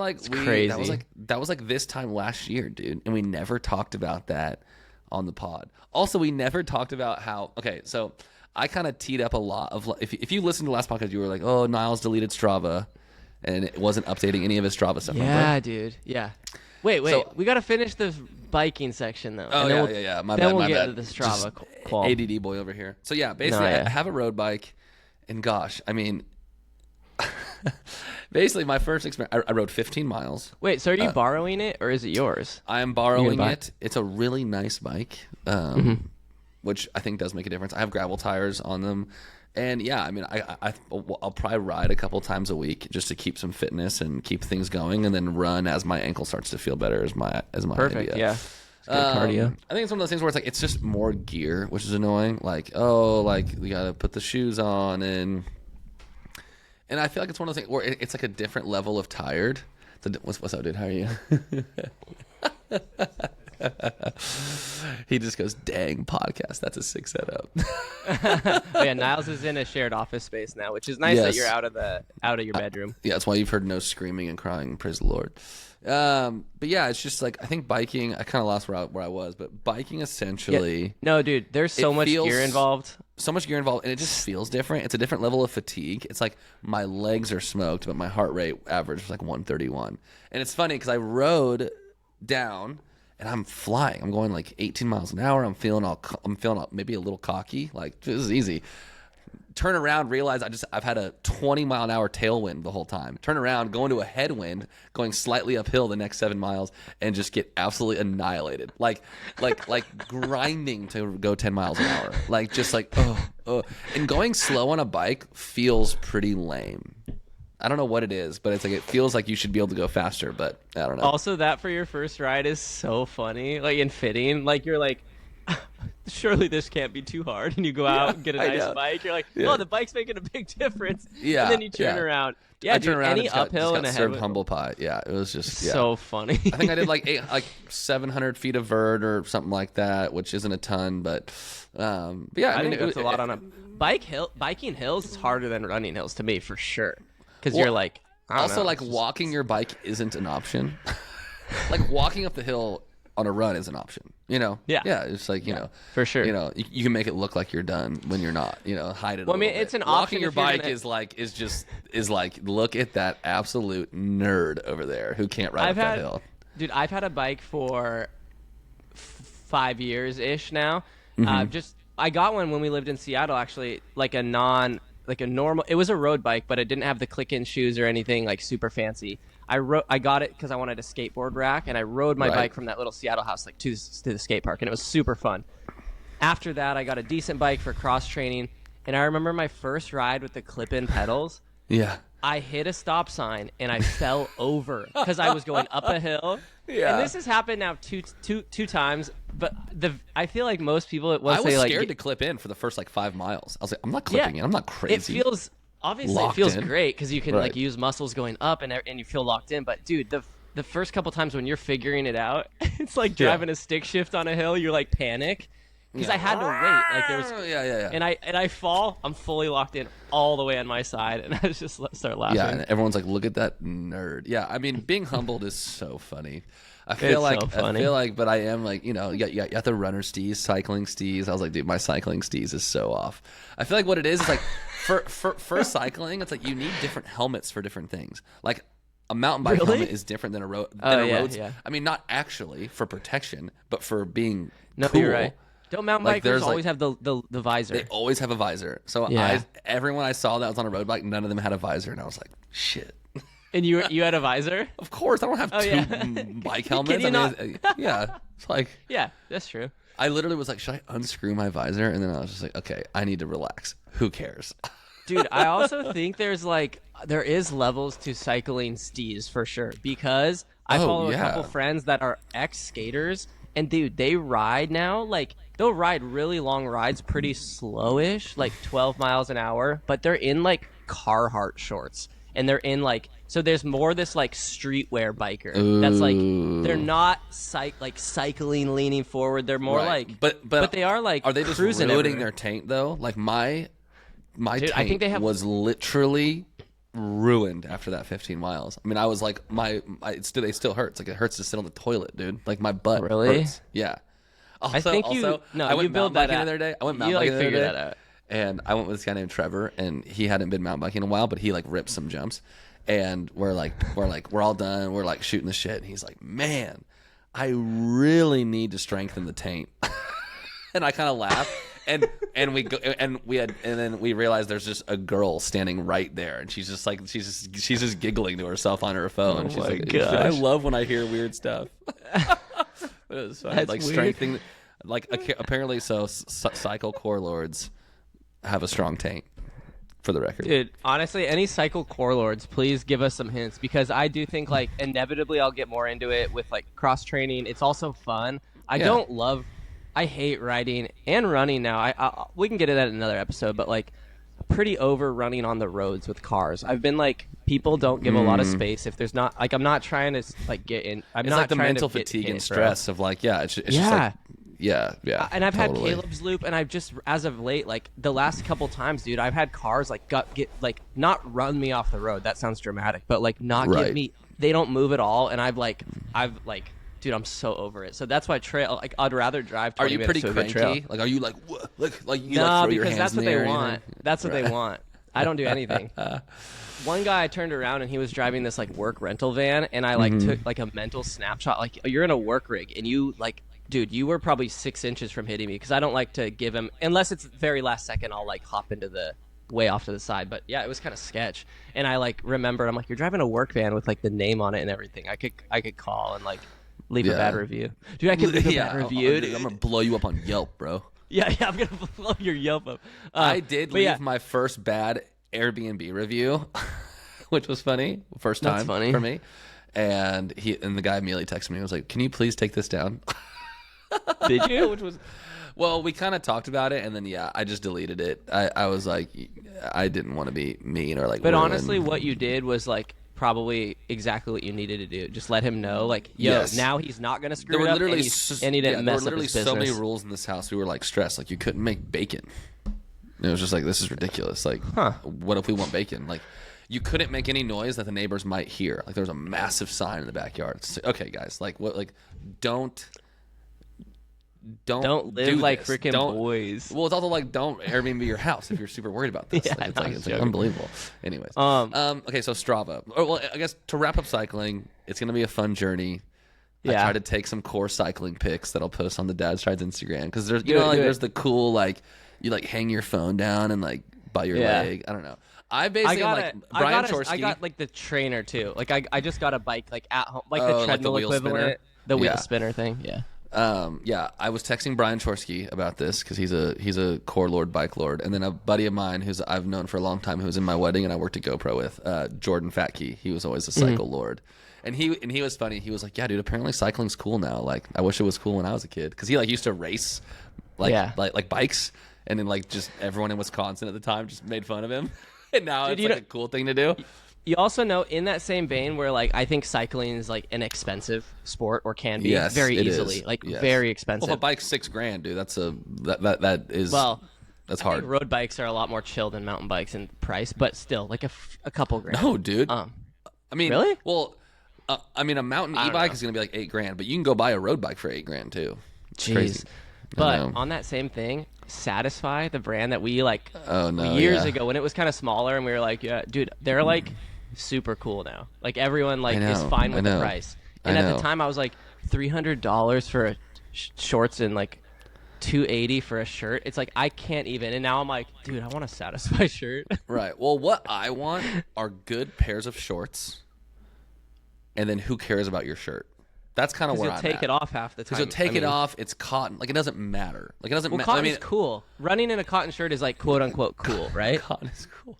like crazy. that was like this time last year, dude, and we never talked about that on the pod. Also, we never talked about how. Okay, so I kind of teed up a lot of if you listened to the last podcast, you were like, oh, Niles deleted Strava, and it wasn't updating any of his Strava stuff. Yeah, remember? dude. Yeah. Wait. So- we got to finish the biking section though. Oh, and then yeah. My then bad. we'll My get bad. into the Strava Just qual. ADD boy over here. So yeah, basically, No, yeah. I have a road bike, and gosh, I mean, basically, my first experience, I rode 15 miles. Wait, so are you borrowing it or is it yours? I am borrowing buy- it. It's a really nice bike, which I think does make a difference. I have gravel tires on them, and yeah, I mean, I'll probably ride a couple times a week just to keep some fitness and keep things going, and then run as my ankle starts to feel better. As my Perfect. idea. Yeah. It's good cardio. I think it's one of those things where it's just more gear, which is annoying. Like, oh, like you gotta put the shoes on, and I feel like it's one of those things where it's like a different level of tired. What's up, dude? How are you? He just goes, dang, podcast. That's a sick setup. Oh, yeah, Niles is in a shared office space now, which is nice that Yes. you're out of your bedroom. Yeah, that's why you've heard no screaming and crying. Praise the Lord. But yeah, it's just like I think biking. I kind of lost where I was, but biking essentially. No, dude, there's so It much feels- gear involved. So much gear involved, and it just feels different. It's a different level of fatigue. It's like my legs are smoked, but my heart rate average was like 131. And it's funny because I rode down, and I'm flying. I'm going like 18 miles an hour. I'm feeling all maybe a little cocky. Like, this is easy. Turn around, realize I've had a 20-mile-an-hour tailwind the whole time. Turn around, go into a headwind, going slightly uphill the next 7 miles, and just get absolutely annihilated. Like grinding to go 10 miles an hour. Like, just like, oh. And going slow on a bike feels pretty lame. I don't know what it is, but it's like, it feels like you should be able to go faster, but I don't know. Also, that for your first ride is so funny, like, and fitting. Like, you're like, surely this can't be too hard. And you go out and get a nice bike. You're like, oh, the bike's making a big difference. Yeah. And then you turn around. Yeah, I turn around any and uphill and a served headwind. humble pie. Yeah, it was just So funny. I think I did like 700 feet of vert or something like that, which isn't a ton, but yeah. I think that's a lot on a biking hills is harder than running hills to me, for sure. Because you're like, I don't also know, like walking your bike isn't an option. Like walking up the hill on a run is an option, you know? Yeah. Yeah, it's like, you know. for sure. You know, you can make it look like you're done when you're not, you know, hide it a Well, I mean, little it's bit. an Walking option your if you're bike gonna- is like, look at that absolute nerd over there who can't ride up that hill. Dude, I've had a bike for 5 years-ish now. Mm-hmm. I got one when we lived in Seattle, actually, like a normal, it was a road bike, but it didn't have the click-in shoes or anything like super fancy. I got it because I wanted a skateboard rack, and I rode my bike from that little Seattle house like to the skate park, and it was super fun. After that, I got a decent bike for cross training, and I remember my first ride with the clip-in pedals. Yeah. I hit a stop sign and I fell over because I was going up a hill. Yeah. And this has happened now two times, but I feel like most people I was say like scared to clip in for the first like 5 miles. I was like, I'm not clipping in. I'm not crazy. It feels obviously Locked it feels in. great because you can Right. like use muscles going up and you feel locked in. But dude, the first couple times when you're figuring it out, it's like driving a stick shift on a hill. You're like panic because I had to wait. Like there was yeah. and I fall. I'm fully locked in all the way on my side, and I just start laughing. Yeah, and everyone's like, "Look at that nerd." Yeah, I mean, being humbled is so funny. I feel like, but I am like, you know, you got the runner steez, cycling steez. I was like, dude, my cycling steez is so off. I feel like what it is like for cycling, it's like you need different helmets for different things. Like a mountain bike helmet is different than a road. Yeah. I mean, not actually for protection, but for being No, cool. you're right. Don't mountain Like, bikers there's, always have the visor? They always have a visor. So Yeah. everyone I saw that was on a road bike, none of them had a visor, and I was like, shit. And you had a visor? Of course, I don't have two bike helmets. Can you Yeah, it's like Yeah, that's true. I literally was like, should I unscrew my visor? And then I was just like, okay, I need to relax. Who cares? Dude, I also think there is levels to cycling steez for sure, because I follow a couple friends that are ex-skaters, and dude, they ride now, like they'll ride really long rides pretty slowish, like 12 miles an hour, but they're in like Carhartt shorts, and they're in like, so there's more this like streetwear biker that's like, they're not cycling leaning forward, they're more like, but they are like, are they just cruising ruining everywhere. their taint though? Like my Dude, taint I think they have- was literally ruined after that 15 miles. I mean, I was like, it still hurts. Like it hurts to sit on the toilet, dude. Like my butt Really? hurts. Yeah. Also, I think I you went build mountain that biking out. the other day. I went You, mountain like, biking the other figure day, that out. and I went with this guy named Trevor, and he hadn't been mountain biking in a while, but he like ripped some jumps, and we're all done. We're like shooting the shit, and he's like, man, I really need to strengthen the taint, and I kind of laughed. And then we realized there's just a girl standing right there, and she's just giggling to herself on her phone. Oh She's my like, gosh. I love when I hear weird stuff. But it was fun. That's like weird. strengthening, like apparently cycle core lords have a strong taint, for the record. Dude, honestly, any cycle core lords, please give us some hints, because I do think like inevitably I'll get more into it with like cross training. It's also fun. I hate riding and running now. We can get into that in another episode, but like pretty over running on the roads with cars. I've been like, people don't give a lot of space if there's not like, I'm not trying to like get in. It's like the mental fatigue and stress of like, it's just like, yeah. And I've had totally. Caleb's loop, and I've just, as of late, like the last couple times, dude, I've had cars like get like not run me off the road. That sounds dramatic, but like not Right. get me. They don't move at all, and I've like, dude, I'm so over it. So that's why trail. Like, I'd rather drive 20 minutes to a good trail. Like, are you like, what? Like you No, like throw your because hands that's in what the they air, you know? want. That's what they want. I don't do anything. One guy, I turned around and he was driving this like work rental van, and I like took like a mental snapshot. Like, you're in a work rig, and you like, dude, you were probably 6 inches from hitting me, because I don't like to give him, unless it's very last second, I'll like hop into the way off to the side. But yeah, it was kind of sketch. And I like remembered, I'm like, you're driving a work van with like the name on it and everything. I could call and like leave a bad review, dude. I could leave a bad review. I'm gonna blow you up on Yelp, bro. Yeah, I'm gonna blow your Yelp up. I did leave my first bad Airbnb review, which was funny. First time for me. And the guy immediately texted me. He was like, "Can you please take this down?" Did you? Which was, well, we kind of talked about it, and then I just deleted it. I was like, I didn't want to be mean or like. But honestly, what you did was like probably exactly what you needed to do. Just let him know, like, yo, now he's not gonna screw it up, and he didn't mess up his business. So many rules in this house. We were like stressed. Like, you couldn't make bacon. It was just like, this is ridiculous. Like, what if we want bacon? Like, you couldn't make any noise that the neighbors might hear. Like, there was a massive sign in the backyard. It's like, okay, guys, like, what? Like, don't live like freaking boys. Well, it's also like, don't Airbnb your house if you're super worried about this. It's like unbelievable. Anyways, okay, so Strava. Well, I guess to wrap up cycling, it's gonna be a fun journey. I try to take some core cycling pics that I'll post on the Dad Strides Instagram, because there's there's the cool, like, you like hang your phone down and like by your leg. I don't know. I basically Brian Chorski. I got like the trainer too. Like I just got a bike like at home, like the treadmill equivalent, the wheel spinner thing. Yeah. I was texting Brian Chorski about this because he's a core lord, bike lord, and then a buddy of mine who's I've known for a long time, who was in my wedding and I worked at GoPro with, Jordan Fatke. He was always a cycle lord, and he was funny. He was like, yeah, dude, apparently cycling's cool now. Like, I wish it was cool when I was a kid, because he like used to race like bikes, and then like just everyone in Wisconsin at the time just made fun of him, and now it's like a cool thing to do. You also know, in that same vein, where like I think cycling is like an expensive sport, or can be very easily, very expensive. Well, if a bike's $6,000, dude, that's hard. Road bikes are a lot more chill than mountain bikes in price, but still like a couple grand. No, dude. I mean, really? Well, I mean, a mountain e-bike is gonna be like $8,000, but you can go buy a road bike for $8,000 too. It's crazy. But on that same thing, Satisfy, the brand that we years ago, when it was kind of smaller, and we were like, yeah, dude, they're like super cool now. Like, everyone like is fine with the price. And at the time, I was like, $300 for a shorts and like $280 for a shirt. It's like, I can't even. And now I'm like, dude, I want a Satisfy shirt. Right. Well, what I want are good pairs of shorts, and then who cares about your shirt? That's kind of where I'm at. You'll take it off half the time. Because you'll take it off. It's cotton. Like, it doesn't matter. Like, it doesn't matter. Cotton is cool. Running in a cotton shirt is like quote unquote cool, right? Cotton is cool.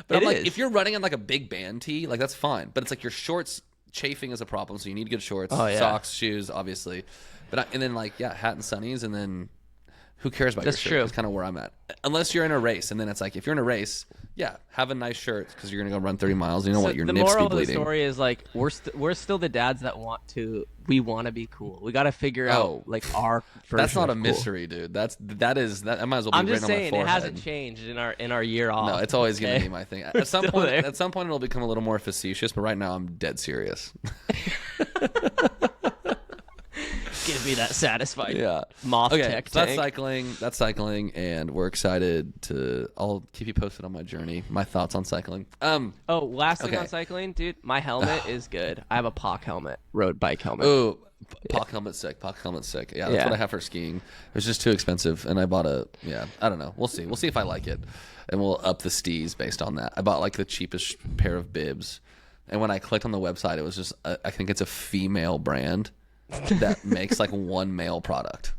But I'm like, if you're running in like a big band tee, like, that's fine. But it's like your shorts chafing is a problem, so you need good shorts, socks, shoes, obviously. But and then like hat and sunnies, and then who cares about your shirt? True. That's kind of where I'm at. Unless you're in a race, and then it's like, if you're in a race, have a nice shirt, because you're gonna go run 30 miles. And you know what? Your nips be bleeding. The moral of the story is like, we're still the dads that want to be cool. We got to figure out like our version. That's not a cool. mystery, dude. That might as well be written on my forehead. I'm just saying, it hasn't changed in our year off. No, it's always gonna be my thing. At some point, it'll become a little more facetious. But right now, I'm dead serious. Give me that satisfied moth tech tank. That's cycling, and we're excited to. I'll keep you posted on my journey, my thoughts on cycling. Last thing on cycling, dude, my helmet is good. I have a POC helmet, road bike helmet. Oh, POC helmet's sick. POC helmet's sick. Yeah, that's what I have for skiing. It was just too expensive, and I bought I don't know. We'll see. We'll see if I like it, and we'll up the stees based on that. I bought like the cheapest pair of bibs, and when I clicked on the website, it was just I think it's a female brand that makes like one male product.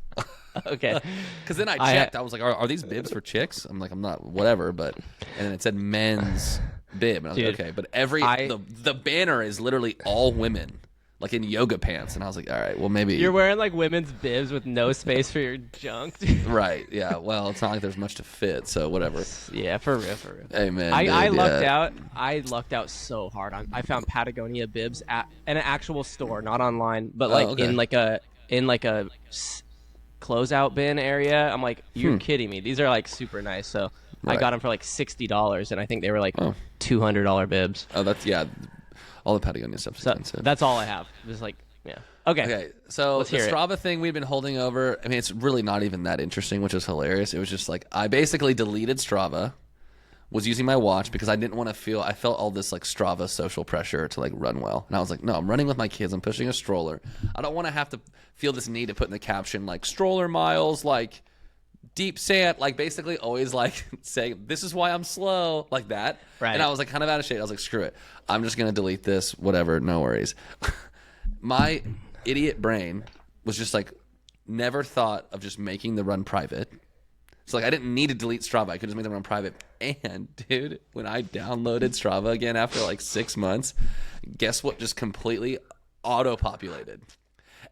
Okay. Because then I checked. I was like, are these bibs for chicks? I'm like, I'm not, whatever. But and then it said men's bib, and I was like, okay. But the banner is literally all women, like in yoga pants, and I was like, all right, well, maybe you're wearing like women's bibs with no space for your junk. Right? Yeah. Well, it's not like there's much to fit, so whatever. Yeah, for real. Hey man, I lucked out. I lucked out so hard. I found Patagonia bibs at an actual store, not online, but like in like a closeout bin area. I'm like, you're kidding me. These are like super nice. So I got them for like $60, and I think they were like $200 bibs. Oh, that's all the Patagonia stuff is expensive. That's all I have. Just like, Okay, so the Strava thing we've been holding over, I mean, it's really not even that interesting, which is hilarious. It was just like, I basically deleted Strava was using my watch because I didn't want to feel, I felt all this like Strava social pressure to like run well. And I was like, no, I'm running with my kids. I'm pushing a stroller. I don't want to have to feel this need to put in the caption like stroller miles, like deep sand, like basically always like saying, this is why I'm slow, like that. Right. And I was like kind of out of shape. I was like, screw it. I'm just going to delete this, whatever, no worries. My idiot brain was just like, never thought of just making the run private. So like I didn't need to delete Strava. I could just make the run private. And dude, when I downloaded Strava again after like 6 months, guess what just completely auto-populated?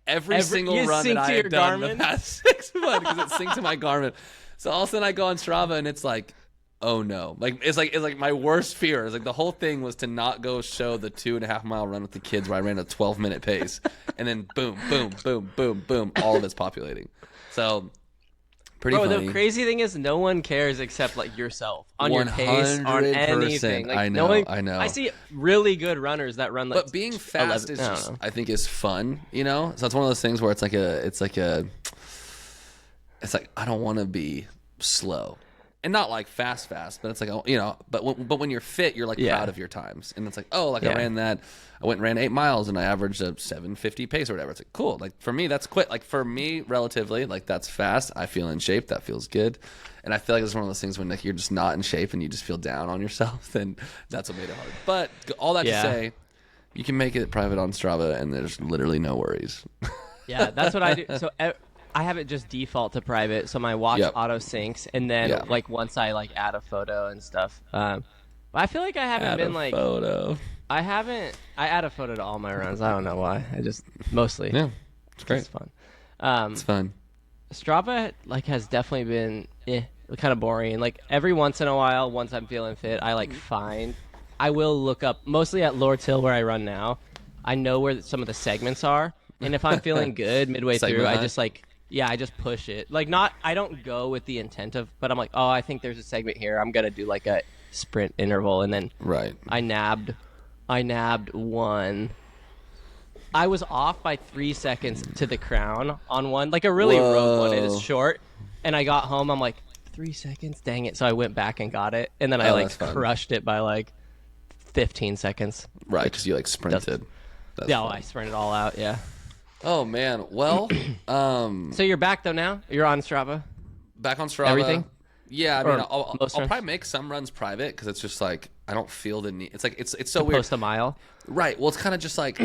Every single run that I had done in the past 6 months because it synced to my Garmin. So all of a sudden I go on Strava and it's like, oh no. Like it's like my worst fear. It's like the whole thing was to not go show the 2.5 mile run with the kids where I ran a 12-minute pace. And then boom, boom, boom, boom, boom, all of it's populating. So pretty funny. The crazy thing is no one cares except like yourself on your pace, on 100%. anything. Like, I know, I know. I see really good runners that run like. But being fast 11, is just, I think, is fun. You know, so it's one of those things where it's like I don't want to be slow. And not like fast, but it's like, you know, but when you're fit, you're like proud of your times. And it's like, oh, like I ran that, I went and ran 8 miles and I averaged a 7:50 pace or whatever. It's like, cool. Like for me, that's quick. Like for me, relatively, like that's fast. I feel in shape. That feels good. And I feel like it's one of those things when like, you're just not in shape and you just feel down on yourself, then that's what made it hard. But all that to say, you can make it private on Strava and there's literally no worries. Yeah, that's what I do. So I have it just default to private, so my watch auto syncs, and then like once I like add a photo and stuff. I feel like I haven't been like photo. I add a photo to all my runs. I don't know why. I just mostly. Yeah, it's great. It's fun. It's fun. Strava like has definitely been kind of boring. Like every once in a while, once I'm feeling fit, I like I will look up mostly at Lord's Hill where I run now. I know where some of the segments are, and if I'm feeling good midway through, I just like. Yeah, I just push it. Like I don't go with the intent of, but I'm like, oh, I think there's a segment here. I'm gonna do like a sprint interval, and then I nabbed one. I was off by 3 seconds to the crown on one, like a really rogue one. It is short, and I got home. I'm like 3 seconds, dang it! So I went back and got it, and then I like crushed it by like 15 seconds. Right, because you like sprinted. I sprinted all out. Yeah. Oh man, well, so you're back though now? You're on Strava? Back on Strava. Everything? Yeah, I mean, I'll probably make some runs private because it's just like I don't feel the need. It's like it's so weird. Post a mile. Right. Well, it's kind of just like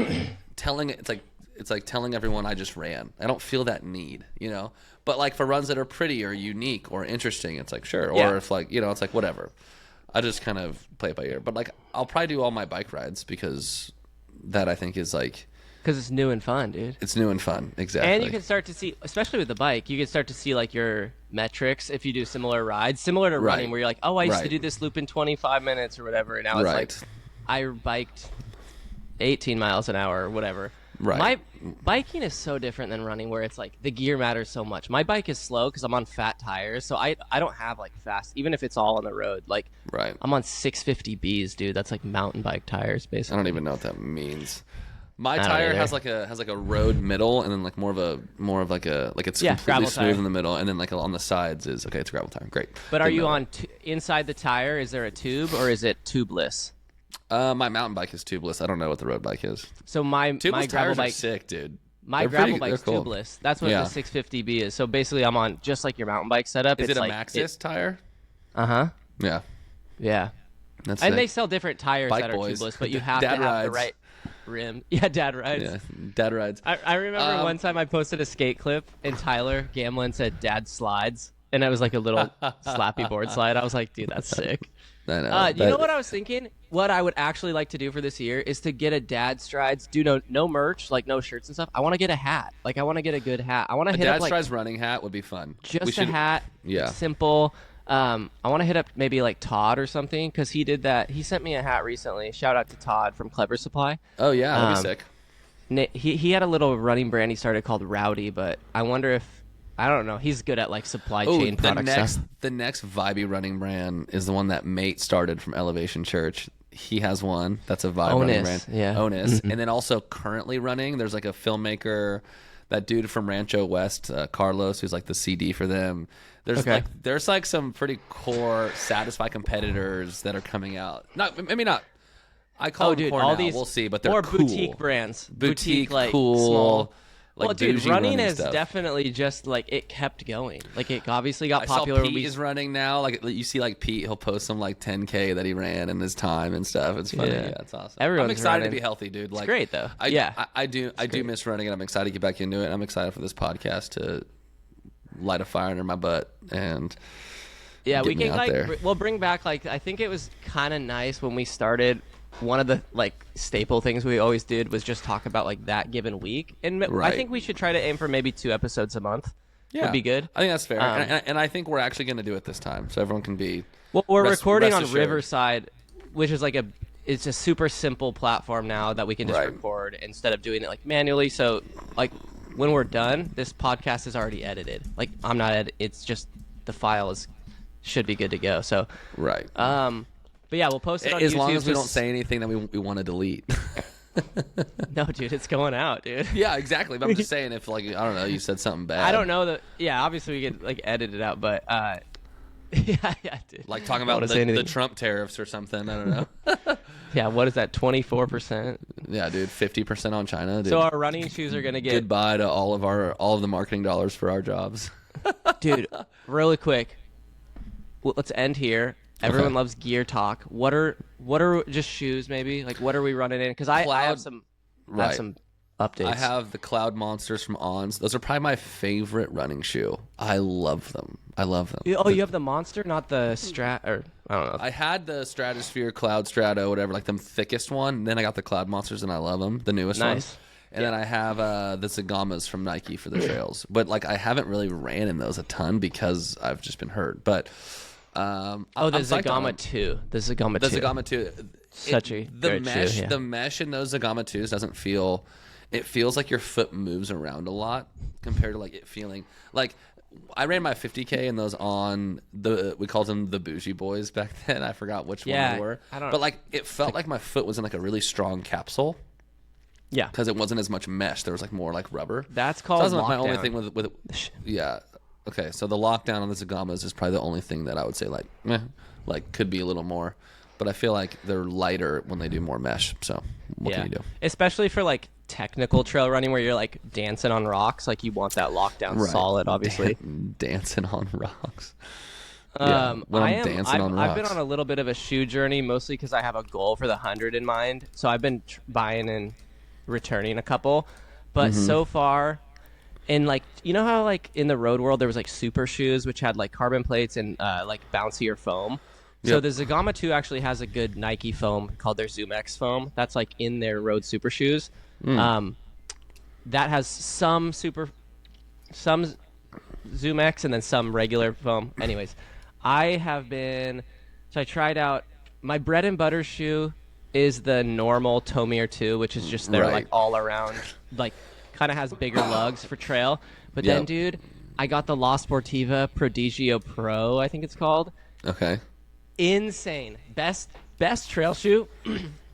telling it. It's like telling everyone I just ran. I don't feel that need, you know. But like for runs that are pretty or unique or interesting, it's like sure. Or if like you know, it's like whatever. I just kind of play it by ear. But like I'll probably do all my bike rides because that I think is like. Because it's new and fun, dude. It's new and fun, exactly. And you can start to see, especially with the bike, you can start to see like your metrics if you do similar rides, similar to running, where you're like, oh, I used to do this loop in 25 minutes or whatever, and now it's like I biked 18 miles an hour or whatever. Right. My biking is so different than running, where it's like the gear matters so much. My bike is slow because I'm on fat tires, so I don't have like fast, even if it's all on the road. Like I'm on 650Bs, dude. That's like mountain bike tires, basically. I don't even know what that means. My tire has like a road middle, and then like more of like it's completely smooth tire in the middle, and then like on the sides is it's a gravel tire. Great. But are you on inside the tire? Is there a tube or is it tubeless? My mountain bike is tubeless. I don't know what the road bike is. So my gravel bike are sick, dude. My gravel bike's tubeless. That's what the 650B is. So basically, I'm on just like your mountain bike setup. Is it a Maxxis tire? Yeah. Yeah. That's and they sell different tires that are tubeless, but you have to have the right rim. Yeah, dad rides. Yeah, dad rides. I remember one time I posted a skate clip and Tyler Gamlin said dad slides, and it was like a little slappy board slide. I was like, dude, that's sick. I know. You know what I was thinking? What I would actually like to do for this year is to get a dad strides, do no merch, like no shirts and stuff. I want to get a hat. Like I want to get a good hat. I want to hit dad up like strides running hat would be fun. Just a hat. Yeah. Simple. I want to hit up maybe like Todd or something because he did that. He sent me a hat recently. Shout out to Todd from Clever Supply. Oh yeah, that'd be sick. He had a little running brand he started called Rowdy, but I wonder if I don't know. He's good at like supply chain product stuff. The next vibey running brand is the one that Mate started from Elevation Church. He has one that's a vibe running brand. Yeah. Onus. And then also currently running, there's like a filmmaker that dude from Rancho West, Carlos, who's like the CD for them. There's like some pretty core Satisfy competitors that are coming out. Maybe not. I call them core all now. These We'll see, but they're more cool. boutique brands, boutique like cool, small. like well, dude, bougie running is stuff. definitely just like it kept going. Like it obviously got I popular. saw Pete is running now. Like you see, like Pete, he'll post some like 10K that he ran in his time and stuff. It's funny. Yeah, it's awesome. Everyone's I'm excited running. to be healthy, dude. Like, it's great though. I do miss running, and I'm excited to get back into it. I'm excited for this podcast to light a fire under my butt and we me can out there. we'll bring back like I think it was kind of nice when we started. One of the like staple things we always did was just talk about like that given week, and I think we should try to aim for maybe 2 episodes a month. Yeah, would be good. I think that's fair, and I think we're actually going to do it this time, so everyone can be. Well, we're recording on assured. Riverside, which is like it's a super simple platform now that we can just Right. record instead of doing it like manually. So like when we're done, this podcast is already edited. Like I'm not it's just the file should be good to go. So Right. But yeah, we'll post it on YouTube. As long as we don't say anything that we want to delete. No, dude, it's going out, dude. Yeah, exactly. But I'm just saying, if like I don't know, you said something bad. I don't know that. Yeah, obviously we could like edit it out, but yeah, dude. Like talking about the Trump tariffs or something. I don't know. Yeah, what is that? 24%. Yeah, dude, 50% on China. Dude. So our running shoes are gonna get goodbye to all of the marketing dollars for our jobs. Dude, really quick. Well, let's end here. Everyone loves gear talk. What are just shoes maybe? Like what are we running in? Because I have some updates. I have the Cloud Monsters from Ons. Those are probably my favorite running shoe. I love them. Oh, you have the Monster, not the Strat, or I don't know. I had the Stratosphere, Cloud Strato, whatever, like the thickest one. Then I got the Cloud Monsters, and I love them, the newest ones. And then I have the Zagamas from Nike for the trails. But like I haven't really ran in those a ton because I've just been hurt. But the Zagama 2. The Zagama 2. Such a great shoe, yeah. The mesh in those Zagama 2s doesn't feel. It feels like your foot moves around a lot compared to like it feeling like. I ran my 50K in those on we called them the bougie boys back then. I forgot which one they were. But like it felt like my foot was in like a really strong capsule. Yeah, because it wasn't as much mesh. There was like more like rubber. That's called. So that was lockdown. my only thing with. Yeah. Okay, so the lockdown on the Zagamas is probably the only thing that I would say like could be a little more, but I feel like they're lighter when they do more mesh. So what can you do? Especially for like technical trail running where you're like dancing on rocks, like you want that lockdown solid, obviously. Dancing on rocks. I've been rocks. on a little bit of a shoe journey, mostly because I have a goal for the 100 in mind. So I've been buying and returning a couple, but so far. And like you know how like in the road world there was like super shoes which had like carbon plates and like bouncier foam. So the Zagama 2 actually has a good Nike foam called their Zoom X foam. That's like in their road super shoes. That has some Zoom X and then some regular foam. Anyways, I tried out my bread and butter shoe is the normal Tomir 2, which is just their like all around like kind of has bigger lugs for trail. But then, dude, I got the La Sportiva Prodigio Pro, I think it's called. Okay. Insane. Best trail shoe.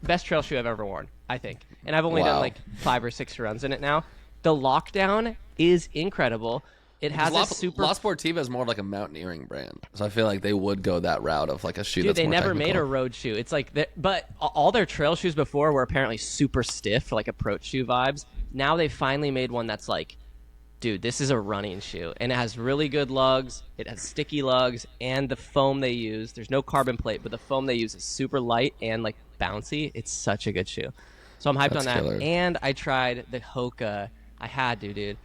Best trail shoe I've ever worn, I think. And I've only done like 5 or 6 runs in it now. The lockdown is incredible. It has a super. La Sportiva is more of like a mountaineering brand, so I feel like they would go that route of like a shoe. Dude, that's they more never technical. made a road shoe. It's like, but all their trail shoes before were apparently super stiff, like approach shoe vibes. Now they finally made one that's like, dude, this is a running shoe, and it has really good lugs. It has sticky lugs, and the foam they use. There's no carbon plate, but the foam they use is super light and like bouncy. It's such a good shoe. So I'm hyped on that. Killer. And I tried the Hoka. I had to, dude.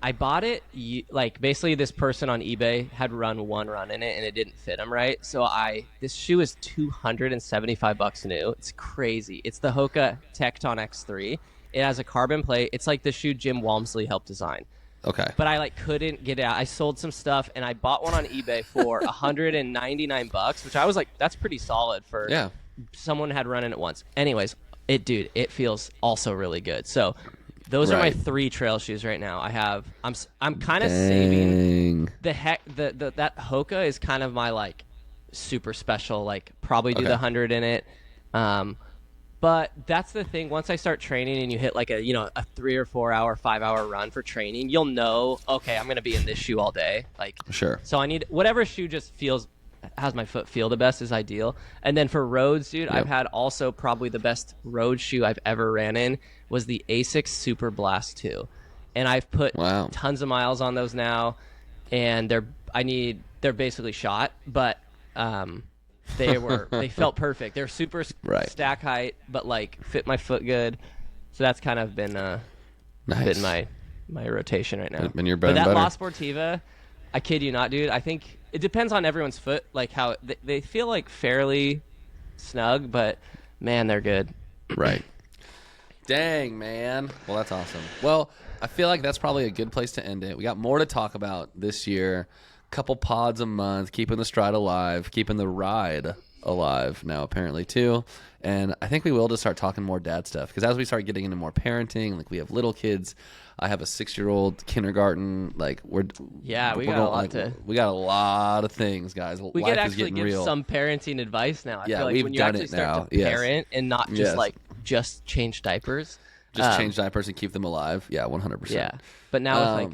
I bought it, like, basically this person on eBay had run one run in it, and it didn't fit him right. So this shoe is $275 new. It's crazy. It's the Hoka Tecton X3. It has a carbon plate. It's like the shoe Jim Walmsley helped design. Okay. But I, like, couldn't get it out. I sold some stuff, and I bought one on eBay for $199, which I was like, that's pretty solid for someone who had run in it once. Anyways, it feels also really good. So those are my 3 trail shoes right now. I'm kind of saving that Hoka is kind of my like super special, like probably do the 100 in it. But that's the thing. Once I start training and you hit like a 3 or 4 hour, 5 hour run for training, you'll know, okay, I'm going to be in this shoe all day. Like, Sure. So I need whatever shoe just has my foot feel the best is ideal. And then for roads, dude, I've had also probably the best road shoe I've ever ran in was the Asics Super Blast 2. And I've put tons of miles on those now, and they're basically shot, but they felt perfect. They're super stack height, but like fit my foot good. So that's kind of been my rotation right now. Been your bread but and that butter. La Sportiva, I kid you not, dude. I think it depends on everyone's foot, like how they feel like fairly snug, but man, they're good. Right. Dang, man. Well, that's awesome. Well, I feel like that's probably a good place to end it. We got more to talk about this year. Couple pods a month, keeping the stride alive, keeping the ride alive now apparently too. And I think we will just start talking more dad stuff, because as we start getting into more parenting, like we have little kids. I have a 6-year-old kindergarten. Like we got a lot of things, guys. We could actually give real. Some parenting advice now. I feel like we've when you done actually it start now. to parent and not just just change diapers. Just change diapers and keep them alive. Yeah, 100%. Yeah, but now it's like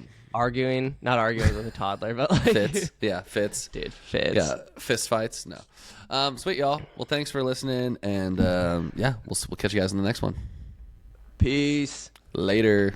not arguing with a toddler, but like fits. Yeah, fits. Dude, fits. Yeah, fist fights. No. Sweet, y'all. Well, thanks for listening, and we'll catch you guys in the next one. Peace. Later.